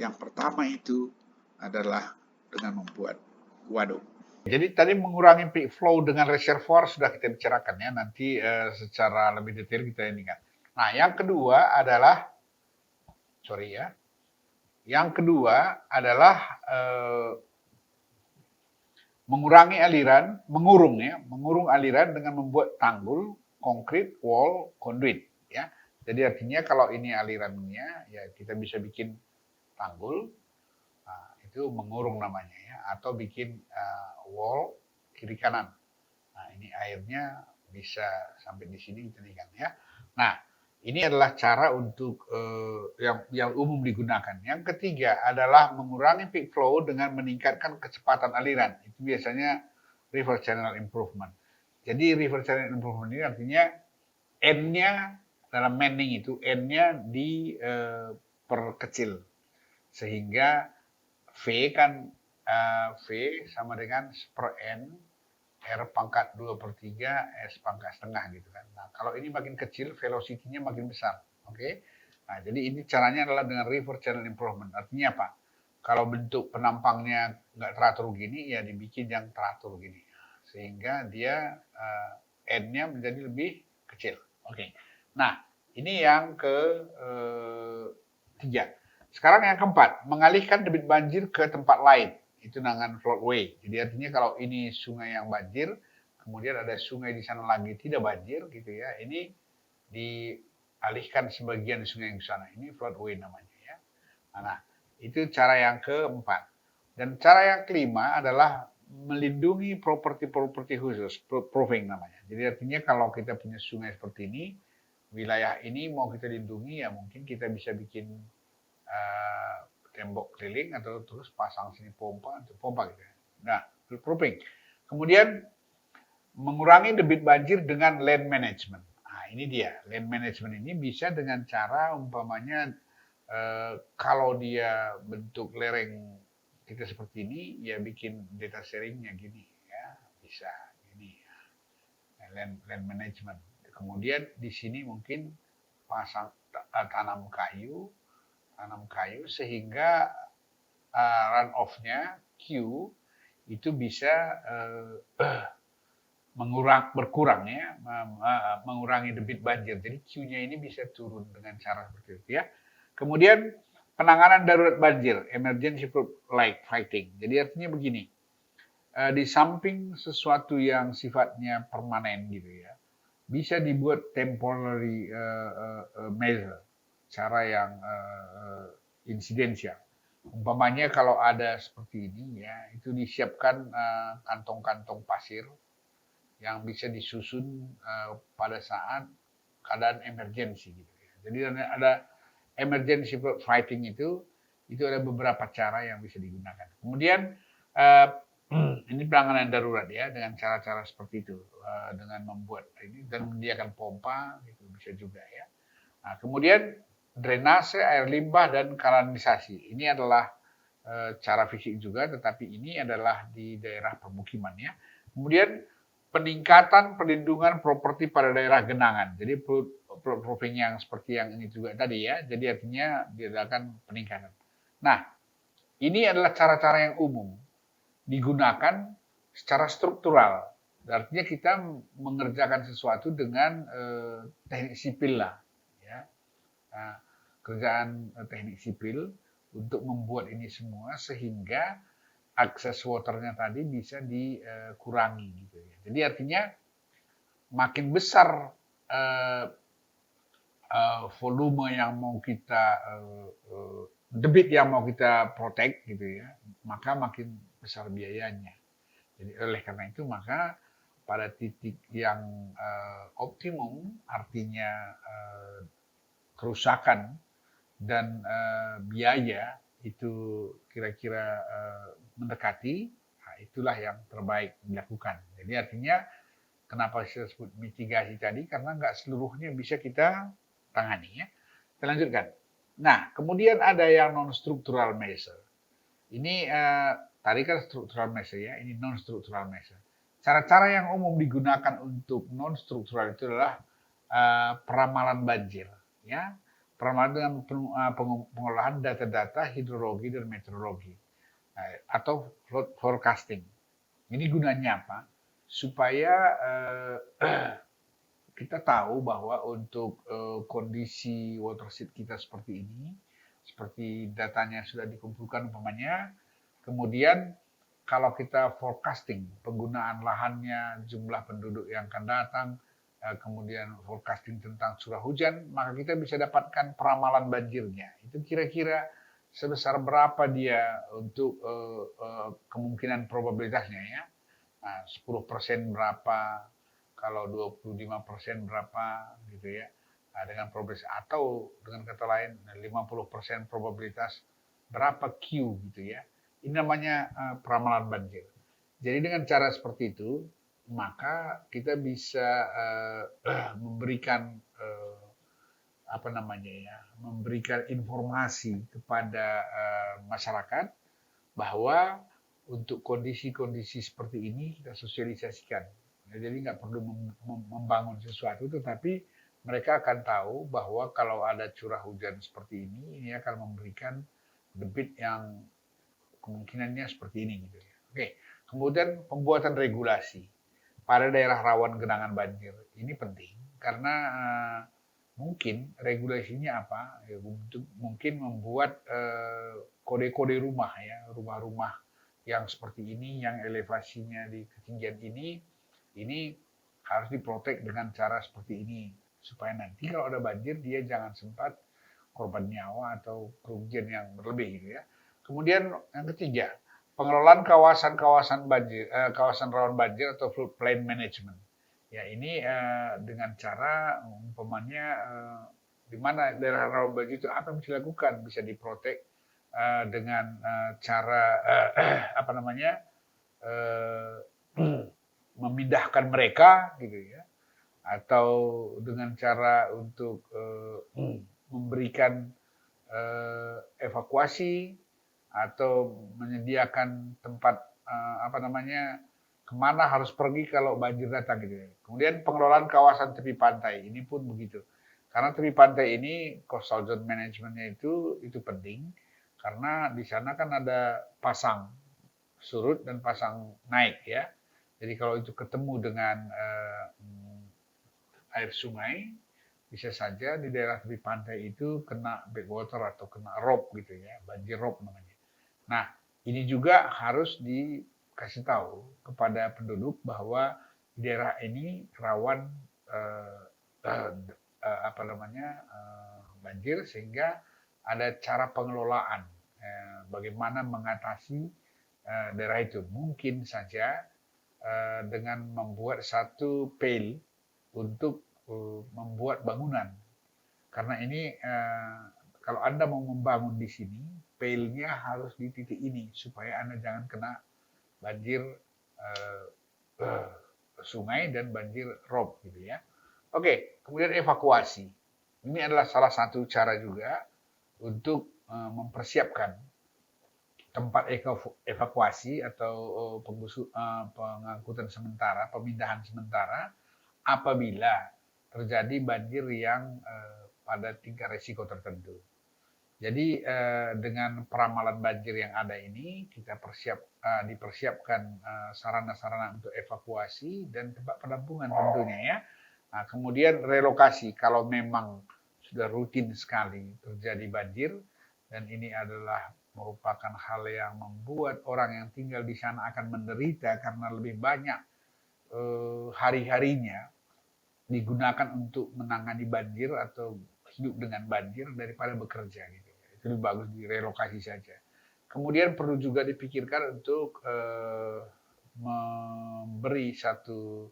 yang pertama itu adalah dengan membuat waduk. Jadi tadi mengurangi peak flow dengan reservoir sudah kita bicarakan ya, nanti secara lebih detail kita ini kan. Nah, yang kedua adalah, mengurangi aliran, mengurung aliran dengan membuat tanggul, konkrit, wall, conduit ya. Jadi artinya kalau ini alirannya ya kita bisa bikin tanggul, itu mengurung namanya ya, atau bikin wall kiri kanan. Nah, ini airnya bisa sampai di sini kita ikan ya. Nah, ini adalah cara untuk yang umum digunakan. Yang ketiga adalah mengurangi peak flow dengan meningkatkan kecepatan aliran. Itu biasanya river channel improvement. Jadi river channel improvement ini artinya N-nya dalam manning itu N-nya diperkecil sehingga V kan V sama dengan per N R pangkat 2/3 S pangkat setengah gitu kan. Nah, kalau ini makin kecil, velocity-nya makin besar. Oke. Nah, jadi ini caranya adalah dengan river channel improvement. Artinya apa? Kalau bentuk penampangnya nggak teratur gini, ya dibikin yang teratur gini. Sehingga dia N-nya menjadi lebih kecil. Oke. Nah, ini yang ketiga. Sekarang yang keempat, mengalihkan debit banjir ke tempat lain. Itu dengan floodway. Jadi artinya kalau ini sungai yang banjir, kemudian ada sungai di sana lagi tidak banjir gitu ya, ini dialihkan sebagian sungai yang di sana. Ini floodway namanya ya. Nah, itu cara yang keempat. Dan cara yang kelima adalah melindungi properti-properti khusus, proofing namanya. Jadi artinya kalau kita punya sungai seperti ini, wilayah ini mau kita lindungi ya mungkin kita bisa bikin tembok keliling atau terus pasang sini pompa gitu. Nah, proofing. Kemudian mengurangi debit banjir dengan land management. Nah, ini dia, land management ini bisa dengan cara umpamanya kalau dia bentuk lereng kita seperti ini, ya bikin data sharingnya gini, ya bisa gini, land management. Kemudian di sini mungkin pasang tanam kayu sehingga run off-nya Q itu bisa berkurang ya, mengurangi debit banjir. Jadi Q-nya ini bisa turun dengan cara seperti itu ya. Kemudian penanganan darurat banjir, emergency like fighting. Jadi artinya begini, di samping sesuatu yang sifatnya permanen gitu ya, bisa dibuat temporary measure, cara yang insidensial. Umpamanya kalau ada seperti ini ya, itu disiapkan kantong-kantong pasir yang bisa disusun pada saat keadaan emergensi gitu ya. Jadi ada emergency fighting itu ada beberapa cara yang bisa digunakan. Kemudian ini penanganan darurat ya dengan cara-cara seperti itu, dengan membuat ini dan menyediakan pompa gitu bisa juga ya. Nah, kemudian drainase, air limbah dan kanalisasi. Ini adalah cara fisik juga, tetapi ini adalah di daerah permukiman ya. Kemudian peningkatan perlindungan properti pada daerah genangan. Jadi proofing yang seperti yang ini juga tadi ya. Jadi artinya diadakan peningkatan. Nah, ini adalah cara-cara yang umum digunakan secara struktural. Artinya kita mengerjakan sesuatu dengan teknik sipil lah. Ya. Nah, kerjaan teknik sipil untuk membuat ini semua sehingga akses waternya tadi bisa dikurangi gitu ya. Jadi artinya makin besar volume yang mau kita debit yang mau kita protect gitu ya, maka makin besar biayanya. Jadi oleh karena itu maka pada titik yang optimum artinya kerusakan dan biaya itu kira-kira mendekati, nah itulah yang terbaik dilakukan. Jadi artinya kenapa saya sebut mitigasi tadi, karena nggak seluruhnya bisa kita tangani ya. Kita lanjutkan. Nah, kemudian ada yang non-structural measure. Ini tadi kan structural measure ya, ini non-structural measure. Cara-cara yang umum digunakan untuk non-structural itu adalah peramalan banjir ya. Peramalan dengan pengolahan data-data hidrologi dan meteorologi atau forecasting. Ini gunanya apa? Supaya kita tahu bahwa untuk kondisi watershed kita seperti ini, seperti datanya sudah dikumpulkan umpamanya, kemudian kalau kita forecasting penggunaan lahannya, jumlah penduduk yang akan datang, kemudian forecasting tentang curah hujan, maka kita bisa dapatkan peramalan banjirnya. Itu kira-kira sebesar berapa dia untuk kemungkinan probabilitasnya ya. Nah, 10% berapa, kalau 25% berapa gitu ya. Nah, dengan probabilitas atau dengan kata lain 50% probabilitas berapa Q gitu ya. Ini namanya peramalan banjir. Jadi dengan cara seperti itu maka kita bisa memberikan memberikan informasi kepada masyarakat bahwa untuk kondisi-kondisi seperti ini kita sosialisasikan. Jadi nggak perlu membangun sesuatu, tetapi mereka akan tahu bahwa kalau ada curah hujan seperti ini akan memberikan debit yang kemungkinannya seperti ini gitu ya. Oke, kemudian pembuatan regulasi pada daerah rawan genangan banjir ini penting karena mungkin regulasinya apa? Ya, mungkin membuat kode-kode rumah ya, rumah-rumah yang seperti ini, yang elevasinya di ketinggian ini harus diprotek dengan cara seperti ini supaya nanti kalau ada banjir dia jangan sempat korban nyawa atau kerugian yang berlebih gitu ya. Kemudian yang ketiga, pengelolaan kawasan-kawasan banjir, kawasan rawan banjir atau floodplain management. Ya ini dengan cara umpamanya di mana daerah rawan banjir itu apa yang bisa dilakukan, bisa diprotek dengan cara memindahkan mereka gitu ya, atau dengan cara untuk memberikan evakuasi atau menyediakan tempat kemana harus pergi kalau banjir datang gitu. Kemudian pengelolaan kawasan tepi pantai ini pun begitu. Karena tepi pantai ini coastal zone managementnya itu penting karena di sana kan ada pasang surut dan pasang naik ya. Jadi kalau itu ketemu dengan air sungai, bisa saja di daerah tepi pantai itu kena backwater atau kena rob gitu ya, banjir rob namanya. Nah, ini juga harus dikasih tahu kepada penduduk bahwa di daerah ini rawan banjir sehingga ada cara pengelolaan bagaimana mengatasi daerah itu. Mungkin saja dengan membuat satu pail untuk membuat bangunan. Karena ini kalau Anda mau membangun di sini, pailnya harus di titik ini supaya Anda jangan kena banjir sungai dan banjir rob gitu ya. Oke, kemudian evakuasi. Ini adalah salah satu cara juga untuk mempersiapkan tempat evakuasi atau pengangkutan sementara, pemindahan sementara apabila terjadi banjir yang pada tingkat risiko tertentu. Jadi dengan peramalan banjir yang ada ini kita dipersiapkan sarana-sarana untuk evakuasi dan tempat penampungan tentunya ya. Nah, kemudian relokasi kalau memang sudah rutin sekali terjadi banjir dan ini adalah merupakan hal yang membuat orang yang tinggal di sana akan menderita karena lebih banyak hari-harinya digunakan untuk menangani banjir atau hidup dengan banjir daripada bekerja gitu. Itu lebih bagus direlokasi saja. Kemudian perlu juga dipikirkan untuk memberi satu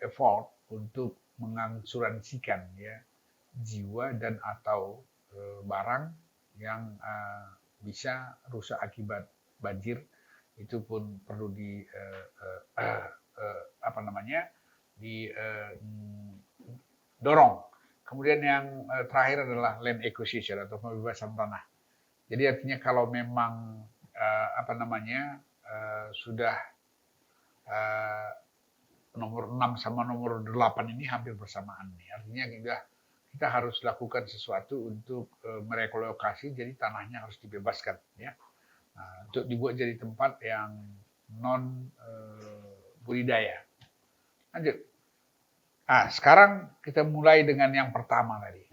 effort untuk mengasuransikan ya jiwa dan atau barang yang bisa rusak akibat banjir. Itu pun perlu didorong. Kemudian yang terakhir adalah land acquisition atau pembebasan tanah. Jadi artinya kalau memang sudah nomor 6 sama nomor 8 ini hampir bersamaan nih. Artinya kita harus lakukan sesuatu untuk merelokasi jadi tanahnya harus dibebaskan ya. Nah, untuk dibuat jadi tempat yang non budidaya. Lanjut. Nah, sekarang kita mulai dengan yang pertama tadi.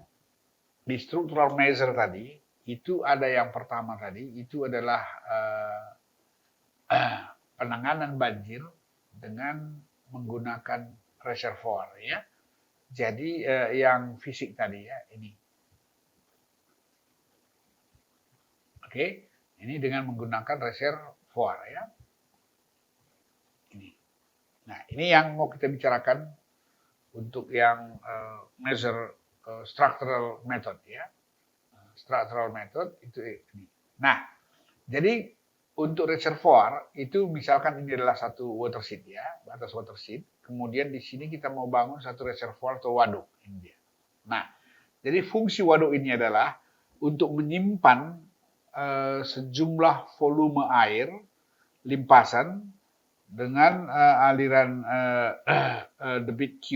Di structural measure tadi, itu ada yang pertama tadi, itu adalah penanganan banjir dengan menggunakan reservoir ya. Jadi yang fisik tadi ya, ini. Oke, ini dengan menggunakan reservoir ya. Ini. Nah, ini yang mau kita bicarakan untuk yang measure structural method ya. Structural method itu ini. Nah, jadi untuk reservoir itu misalkan ini adalah satu watershed ya, batas watershed. Kemudian di sini kita mau bangun satu reservoir atau waduk ini dia. Nah, jadi fungsi waduk ini adalah untuk menyimpan sejumlah volume air limpasan dengan aliran debit Q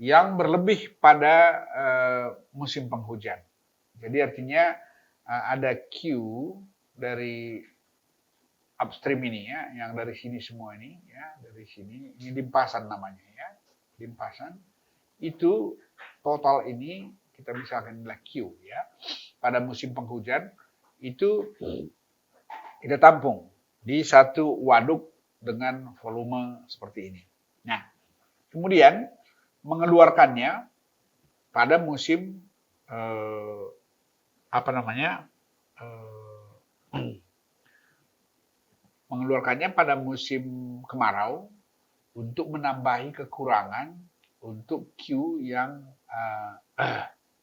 yang berlebih pada musim penghujan. Jadi artinya ada Q dari upstream ini ya, yang dari sini semua ini ya, dari sini ini limpasan namanya ya, limpasan itu total ini kita misalkan adalah Q ya. Pada musim penghujan itu kita tampung di satu waduk dengan volume seperti ini. Nah, kemudian mengeluarkannya pada musim mengeluarkannya pada musim kemarau untuk menambahi kekurangan untuk Q yang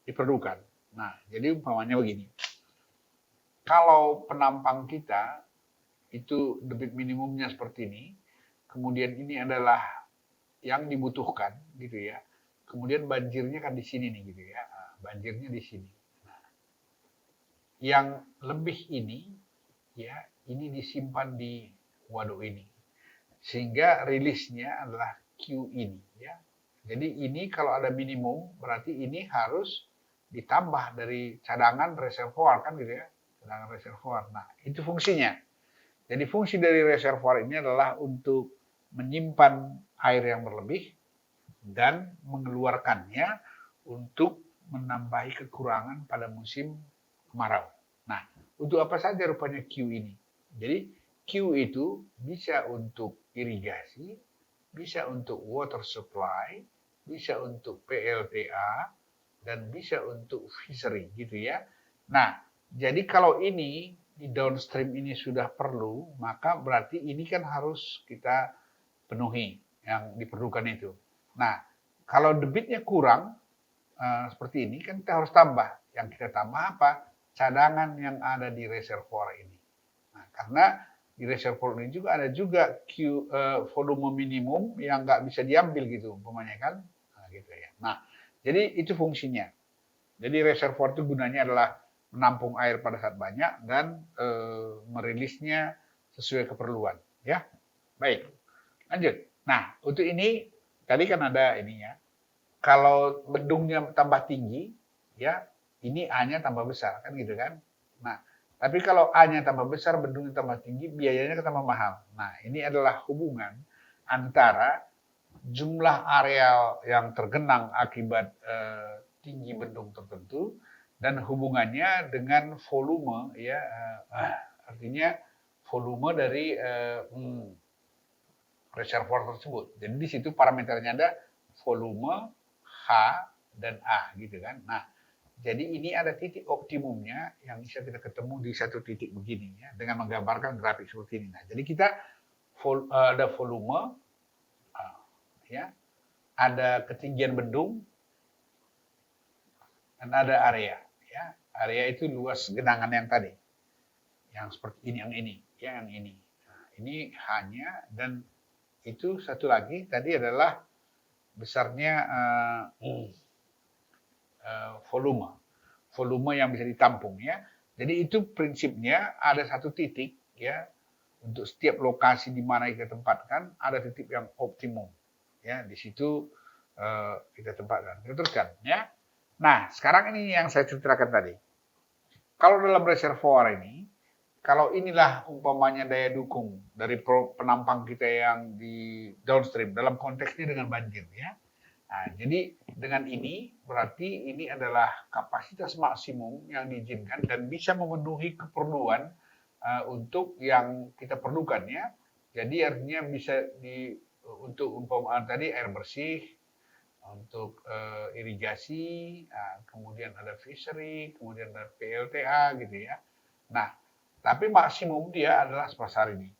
diperlukan. Nah, jadi umpamanya begini. Kalau penampang kita itu debit minimumnya seperti ini, kemudian ini adalah yang dibutuhkan gitu ya. Kemudian banjirnya kan di sini nih gitu ya. Banjirnya di sini. Nah, yang lebih ini ya, ini disimpan di waduk ini. Sehingga rilisnya adalah Q ini ya. Jadi ini kalau ada minimum berarti ini harus ditambah dari cadangan reservoir kan gitu ya. Cadangan reservoir. Nah, itu fungsinya. Jadi fungsi dari reservoir ini adalah untuk menyimpan air yang berlebih dan mengeluarkannya untuk menambahi kekurangan pada musim kemarau. Nah, untuk apa saja rupanya Q ini? Jadi Q itu bisa untuk irigasi, bisa untuk water supply, bisa untuk PLTA, dan bisa untuk fishery gitu ya. Nah, jadi kalau ini di downstream ini sudah perlu, maka berarti ini kan harus kita penuhi yang diperlukan itu. Nah, kalau debitnya kurang seperti ini kan kita harus tambah. Yang kita tambah apa? Cadangan yang ada di reservoir ini. Nah, karena di reservoir ini juga ada juga volume minimum yang nggak bisa diambil gitu, umpamanya kan, nah, gitu ya. Nah, jadi itu fungsinya. Jadi reservoir itu gunanya adalah menampung air pada saat banyak dan merilisnya sesuai keperluan. Ya, baik. Lanjut. Nah, untuk ini tadi kan ada ininya. Kalau bendungnya tambah tinggi, ya ini A-nya tambah besar kan gitu kan. Nah, tapi kalau A-nya tambah besar, bendungnya tambah tinggi, biayanya tambah mahal. Nah, ini adalah hubungan antara jumlah areal yang tergenang akibat tinggi bendung tertentu dan hubungannya dengan volume ya artinya volume dari reservoir tersebut. Jadi di situ parameternya ada volume, H, dan A gitu kan. Nah, jadi ini ada titik optimumnya yang bisa kita ketemu di satu titik begini ya dengan menggambarkan grafik seperti ini. Nah, jadi kita ada volume ya, ada ketinggian bendung dan ada area ya. Area itu luas genangan yang tadi. Yang seperti ini, yang ini, ya yang ini. Nah, ini hanya dan itu satu lagi tadi adalah besarnya volume yang bisa ditampung ya. Jadi itu prinsipnya ada satu titik ya untuk setiap lokasi di mana kita tempatkan ada titik yang optimum ya di situ kita tempatkan. Kita teruskan ya. Nah sekarang ini yang saya ceritakan tadi. Kalau dalam reservoir ini, kalau inilah umpamanya daya dukung dari penampang kita yang di downstream dalam konteksnya dengan banjir ya. Nah, jadi dengan ini berarti ini adalah kapasitas maksimum yang diizinkan dan bisa memenuhi keperluan untuk yang kita perlukan ya. Jadi artinya bisa untuk umpama tadi air bersih, untuk irigasi, kemudian ada fishery, kemudian ada PLTA gitu ya. Nah, tapi maksimum dia adalah sebesar ini.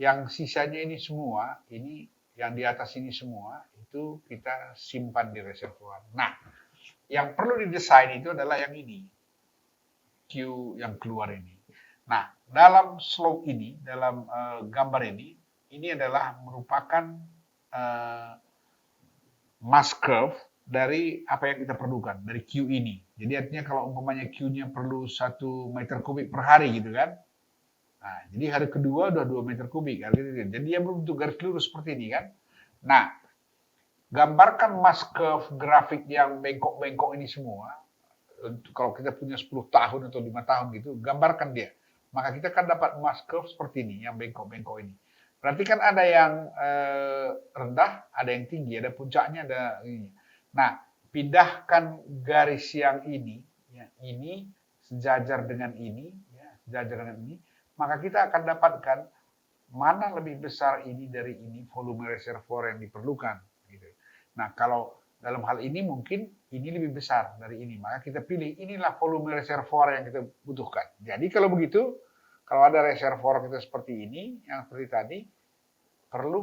Yang sisanya ini semua, ini yang di atas ini semua, itu kita simpan di reservoir. Nah, yang perlu didesain itu adalah yang ini. Q yang keluar ini. Nah, dalam slope ini, dalam gambar ini adalah merupakan mass curve dari apa yang kita perlukan, dari Q ini. Jadi artinya kalau umpamanya Q-nya perlu 1 meter kubik per hari gitu kan. Nah, jadi hari kedua udah 2 meter kubik. Jadi dia berbentuk garis lurus seperti ini kan. Nah, gambarkan mass curve grafik yang bengkok-bengkok ini semua. Kalau kita punya 10 tahun atau 5 tahun gitu, gambarkan dia. Maka kita akan dapat mass curve seperti ini, yang bengkok-bengkok ini. Berarti kan ada yang rendah, ada yang tinggi, ada puncaknya, ada ini. Nah, pindahkan garis yang ini, ya, ini sejajar dengan ini, ya, sejajar dengan ini, maka kita akan dapatkan mana lebih besar ini dari ini volume reservoir yang diperlukan. Gitu. Nah, kalau dalam hal ini mungkin ini lebih besar dari ini, maka kita pilih inilah volume reservoir yang kita butuhkan. Jadi kalau begitu, kalau ada reservoir kita seperti ini, yang seperti tadi, perlu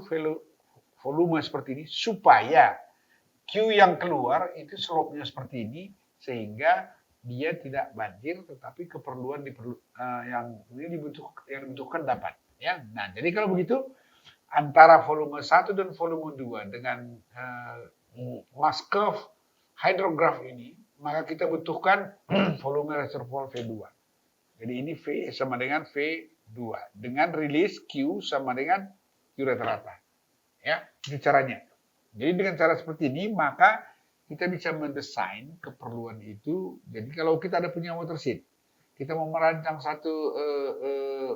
volume seperti ini supaya Q yang keluar itu slope-nya seperti ini, sehingga dia tidak banjir, tetapi keperluan yang dibutuhkan dapat. Ya, nah jadi kalau begitu antara volume 1 dan volume 2 dengan mass curve hydrograph ini, maka kita butuhkan volume reservoir V2. Jadi ini V sama dengan V2 dengan rilis Q sama dengan Q rata-rata. Ya, itu caranya. Jadi dengan cara seperti ini maka kita bisa mendesain keperluan itu. Jadi kalau kita ada punya watershed, kita mau merancang satu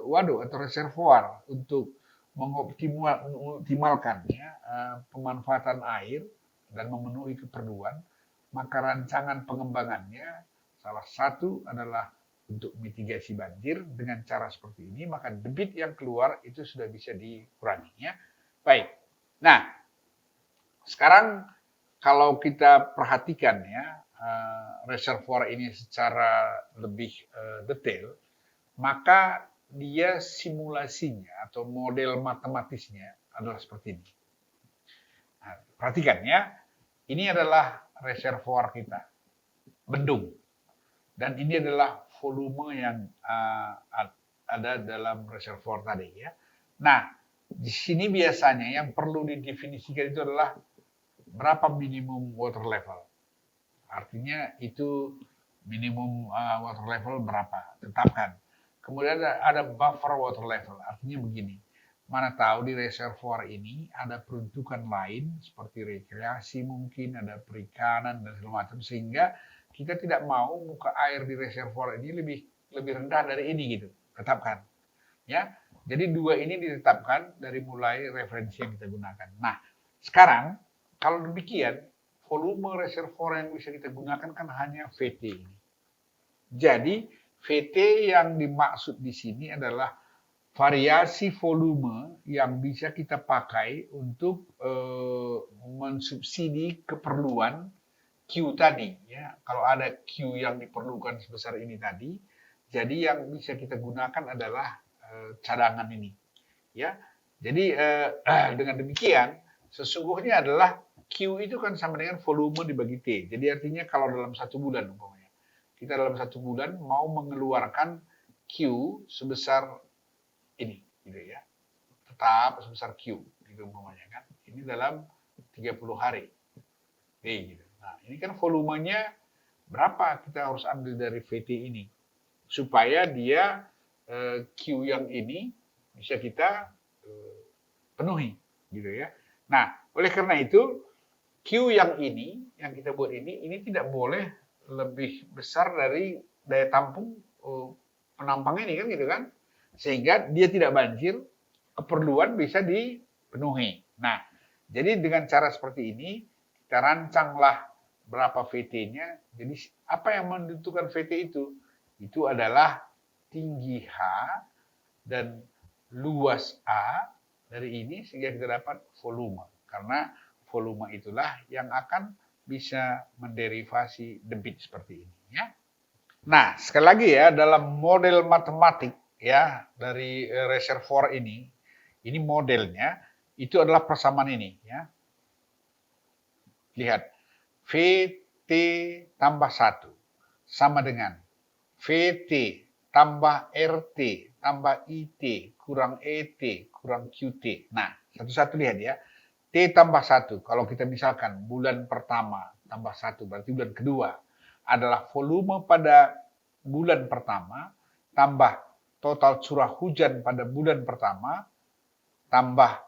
waduk atau reservoir untuk mengoptimalkan ya, pemanfaatan air dan memenuhi keperluan, maka rancangan pengembangannya salah satu adalah untuk mitigasi banjir dengan cara seperti ini, maka debit yang keluar itu sudah bisa dikurangi. Ya. Baik. Nah, sekarang kalau kita perhatikan ya reservoir ini secara lebih detail, maka dia simulasinya atau model matematisnya adalah seperti ini. Nah, perhatikan ya, ini adalah reservoir kita, bendung, dan ini adalah volume yang ada dalam reservoir tadi ya. Nah, di sini biasanya yang perlu didefinisikan itu adalah berapa minimum water level. Artinya itu minimum water level berapa, tetapkan. Kemudian ada buffer water level, artinya begini. Mana tahu di reservoir ini ada peruntukan lain seperti rekreasi mungkin, ada perikanan dan segala macam, sehingga kita tidak mau muka air di reservoir ini lebih rendah dari ini gitu. Tetapkan. Ya. Jadi dua ini ditetapkan dari mulai referensi yang kita gunakan. Nah, sekarang kalau demikian volume reservoir yang bisa kita gunakan kan hanya VT ini. Jadi VT yang dimaksud di sini adalah variasi volume yang bisa kita pakai untuk mensubsidi keperluan Q tadi. Ya. Kalau ada Q yang diperlukan sebesar ini tadi, jadi yang bisa kita gunakan adalah cadangan ini. Ya. Jadi dengan demikian sesungguhnya adalah Q itu kan sama dengan volume dibagi T. Jadi artinya kalau dalam 1 bulan umpamanya, kita dalam 1 bulan mau mengeluarkan Q sebesar ini, gitu ya. Tetap sebesar Q, gitu umpamanya kan. Ini dalam 30 hari. Gitu. Nah, ini kan volumenya berapa kita harus ambil dari VT ini supaya dia Q yang ini bisa kita penuhi, gitu ya. Nah, oleh karena itu Q yang ini, yang kita buat ini tidak boleh lebih besar dari daya tampung penampang ini kan gitu kan. Sehingga dia tidak banjir, keperluan bisa dipenuhi. Nah, jadi dengan cara seperti ini, kita rancanglah berapa VT-nya. Jadi apa yang menentukan VT itu? Itu adalah tinggi H dan luas A dari ini sehingga kita dapat volume. Karena volume itulah yang akan bisa menderivasi debit seperti ini. Ya. Nah, sekali lagi ya, dalam model matematik ya dari reservoir ini modelnya itu adalah persamaan ini. Ya. Lihat, VT tambah 1 sama dengan VT tambah RT tambah IT kurang ET kurang QT. Nah, satu-satu lihat ya. T tambah 1, kalau kita misalkan bulan pertama tambah 1, berarti bulan kedua adalah volume pada bulan pertama, tambah total curah hujan pada bulan pertama, tambah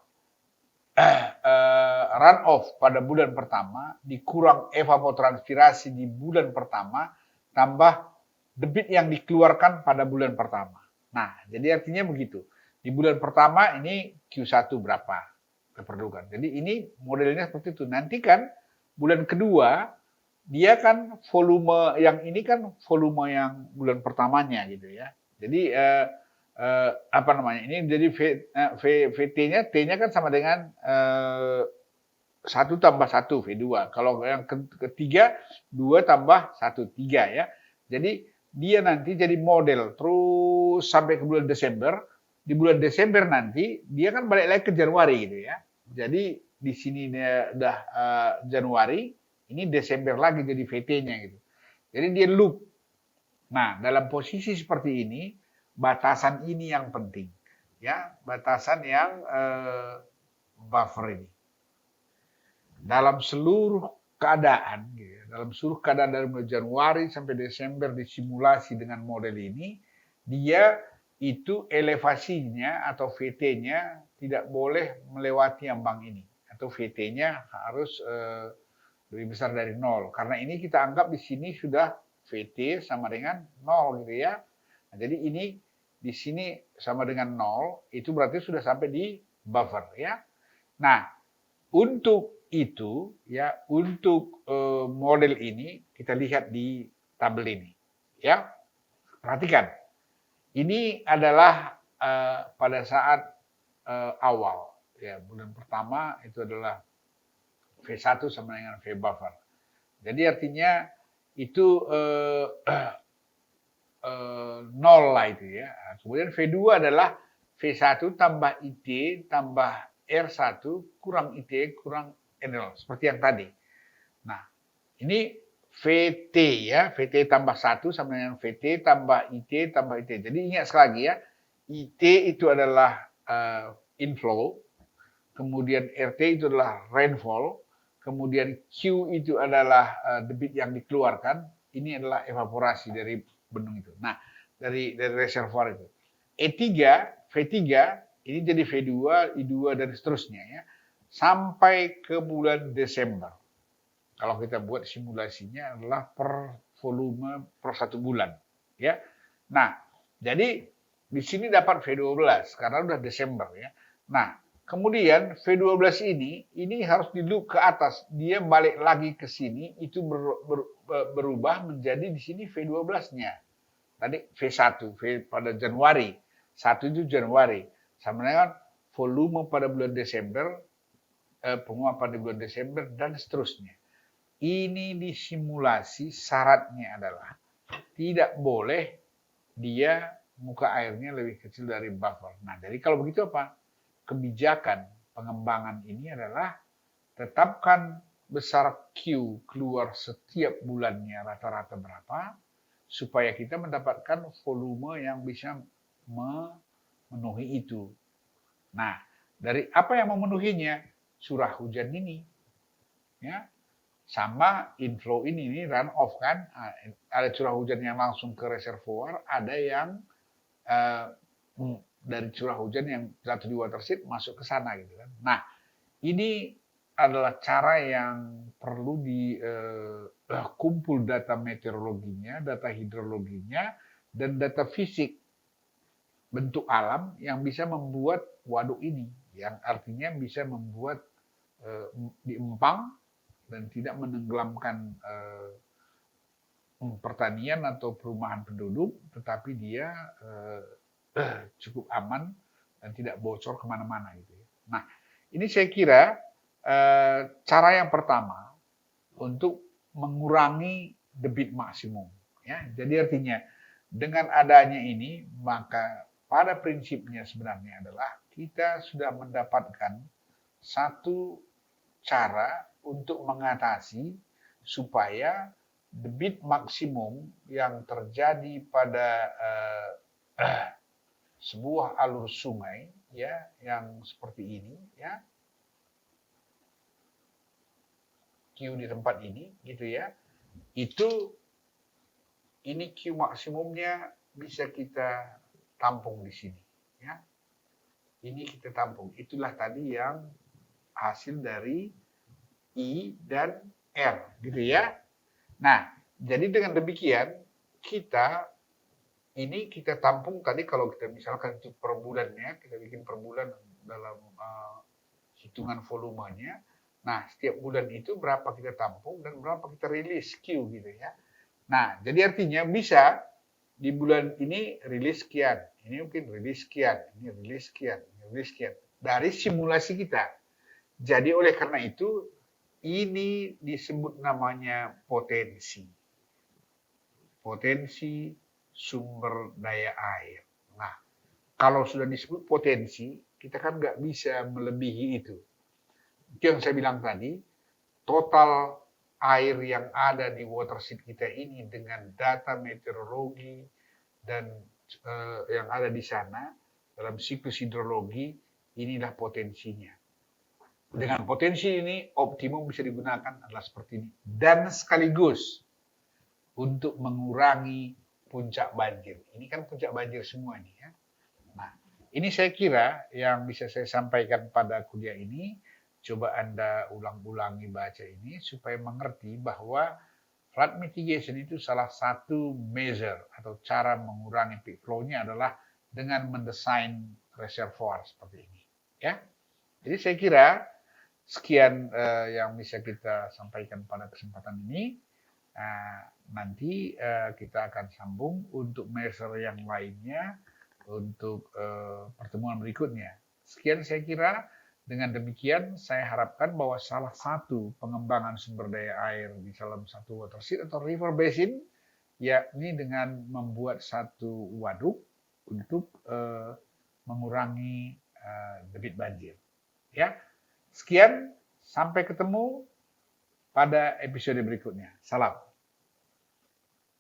runoff pada bulan pertama, dikurang evapotranspirasi di bulan pertama, tambah debit yang dikeluarkan pada bulan pertama. Nah, jadi artinya begitu. Di bulan pertama ini Q1 berapa? Keperlukan. Jadi ini modelnya seperti itu. Nanti kan bulan kedua dia kan volume yang ini kan volume yang bulan pertamanya gitu ya. Jadi apa namanya? Ini jadi VT-nya T-nya kan sama dengan 1 tambah 1 V2. Kalau yang ketiga 2 tambah 1 3 ya. Jadi dia nanti jadi model terus sampai ke bulan Desember. Di bulan Desember nanti dia kan balik lagi ke Januari gitu ya. Jadi di sini dia udah Januari, ini Desember lagi jadi VT-nya gitu. Jadi dia loop. Nah, dalam posisi seperti ini, batasan ini yang penting. Ya, batasan yang buffer ini. Dalam seluruh keadaan, dalam seluruh keadaan dari mulai Januari sampai Desember disimulasi dengan model ini, dia itu elevasinya atau VT-nya tidak boleh melewati ambang ini, atau VT-nya harus lebih besar dari 0. Karena ini kita anggap di sini sudah VT sama dengan 0 gitu ya. Nah, jadi ini di sini sama dengan 0, itu berarti sudah sampai di buffer ya. Nah, untuk itu ya, untuk model ini kita lihat di tabel ini ya. Perhatikan. Ini adalah pada saat awal ya, bulan pertama itu adalah V1 sama dengan V buffer. Jadi artinya itu 0 lah itu ya. Kemudian V2 adalah V1 tambah IT tambah R1 kurang IT kurang N0 seperti yang tadi. Nah, ini VT ya, VT tambah 1 sama dengan VT tambah IT tambah IT. Jadi ingat sekali lagi ya, IT itu adalah inflow, kemudian RT itu adalah rainfall, kemudian Q itu adalah debit yang dikeluarkan, ini adalah evaporasi dari bendung itu. Nah, dari reservoir itu. E3, V3, ini jadi V2, I2 dan seterusnya ya, sampai ke bulan Desember. Kalau kita buat simulasinya adalah per volume per 1 bulan, ya. Nah, jadi di sini dapat V12 karena udah Desember ya. Nah, kemudian V12 ini harus di loop ke atas, dia balik lagi ke sini, itu berubah menjadi di sini V12-nya. Tadi V1, pada Januari, 1 itu Januari, sama dengan volume pada bulan Desember, penguapan di bulan Desember dan seterusnya. Ini disimulasi syaratnya adalah tidak boleh dia muka airnya lebih kecil dari buffer. Nah, jadi kalau begitu apa? Kebijakan pengembangan ini adalah tetapkan besar Q keluar setiap bulannya rata-rata berapa, supaya kita mendapatkan volume yang bisa memenuhi itu. Nah, dari apa yang memenuhinya? Curah hujan ini. Ya, sama inflow ini run off kan, ada curah hujan yang langsung ke reservoir, ada yang dari curah hujan yang jatuh di watershed masuk ke sana gitu kan. Nah, ini adalah cara yang perlu kumpul data meteorologinya, data hidrologinya, dan data fisik bentuk alam yang bisa membuat waduk ini, yang artinya bisa membuat diempang dan tidak menenggelamkan pertanian atau perumahan penduduk, tetapi dia cukup aman dan tidak bocor kemana-mana gitu ya. Nah, ini saya kira cara yang pertama untuk mengurangi debit maksimum. Ya, jadi artinya dengan adanya ini, maka pada prinsipnya sebenarnya adalah kita sudah mendapatkan satu cara untuk mengatasi supaya debit maksimum yang terjadi pada sebuah alur sungai ya yang seperti ini ya, Q di tempat ini gitu ya, itu ini Q maksimumnya bisa kita tampung di sini ya. Ini kita tampung. Itulah tadi yang hasil dari I dan R gitu ya. Nah, jadi dengan demikian kita tampung tadi, kalau kita misalkan itu per bulannya, kita bikin per bulan dalam hitungan volumenya. Nah, setiap bulan itu berapa kita tampung dan berapa kita rilis Q gitu ya. Nah, jadi artinya bisa di bulan ini rilis sekian, ini mungkin rilis sekian, ini rilis sekian, ini rilis sekian dari simulasi kita. Jadi oleh karena itu ini disebut namanya potensi. Potensi sumber daya air. Nah, kalau sudah disebut potensi, kita kan nggak bisa melebihi itu. Itu yang saya bilang tadi, total air yang ada di watershed kita ini dengan data meteorologi dan yang ada di sana dalam siklus hidrologi, inilah potensinya. Dengan potensi ini, optimum bisa digunakan adalah seperti ini. Dan sekaligus untuk mengurangi puncak banjir. Ini kan puncak banjir semua ini ya. Nah, ini saya kira yang bisa saya sampaikan pada kuliah ini. Coba Anda ulang-ulangi baca ini supaya mengerti bahwa flood mitigation itu salah satu measure atau cara mengurangi peak flow-nya adalah dengan mendesain reservoir seperti ini. Ya, jadi saya kira sekian yang bisa kita sampaikan pada kesempatan ini. Nanti kita akan sambung untuk measure yang lainnya untuk pertemuan berikutnya. Sekian saya kira. Dengan demikian, saya harapkan bahwa salah satu pengembangan sumber daya air di dalam satu watershed atau river basin, yakni dengan membuat satu waduk untuk mengurangi debit banjir. Ya, sekian, sampai ketemu pada episode berikutnya. Salam.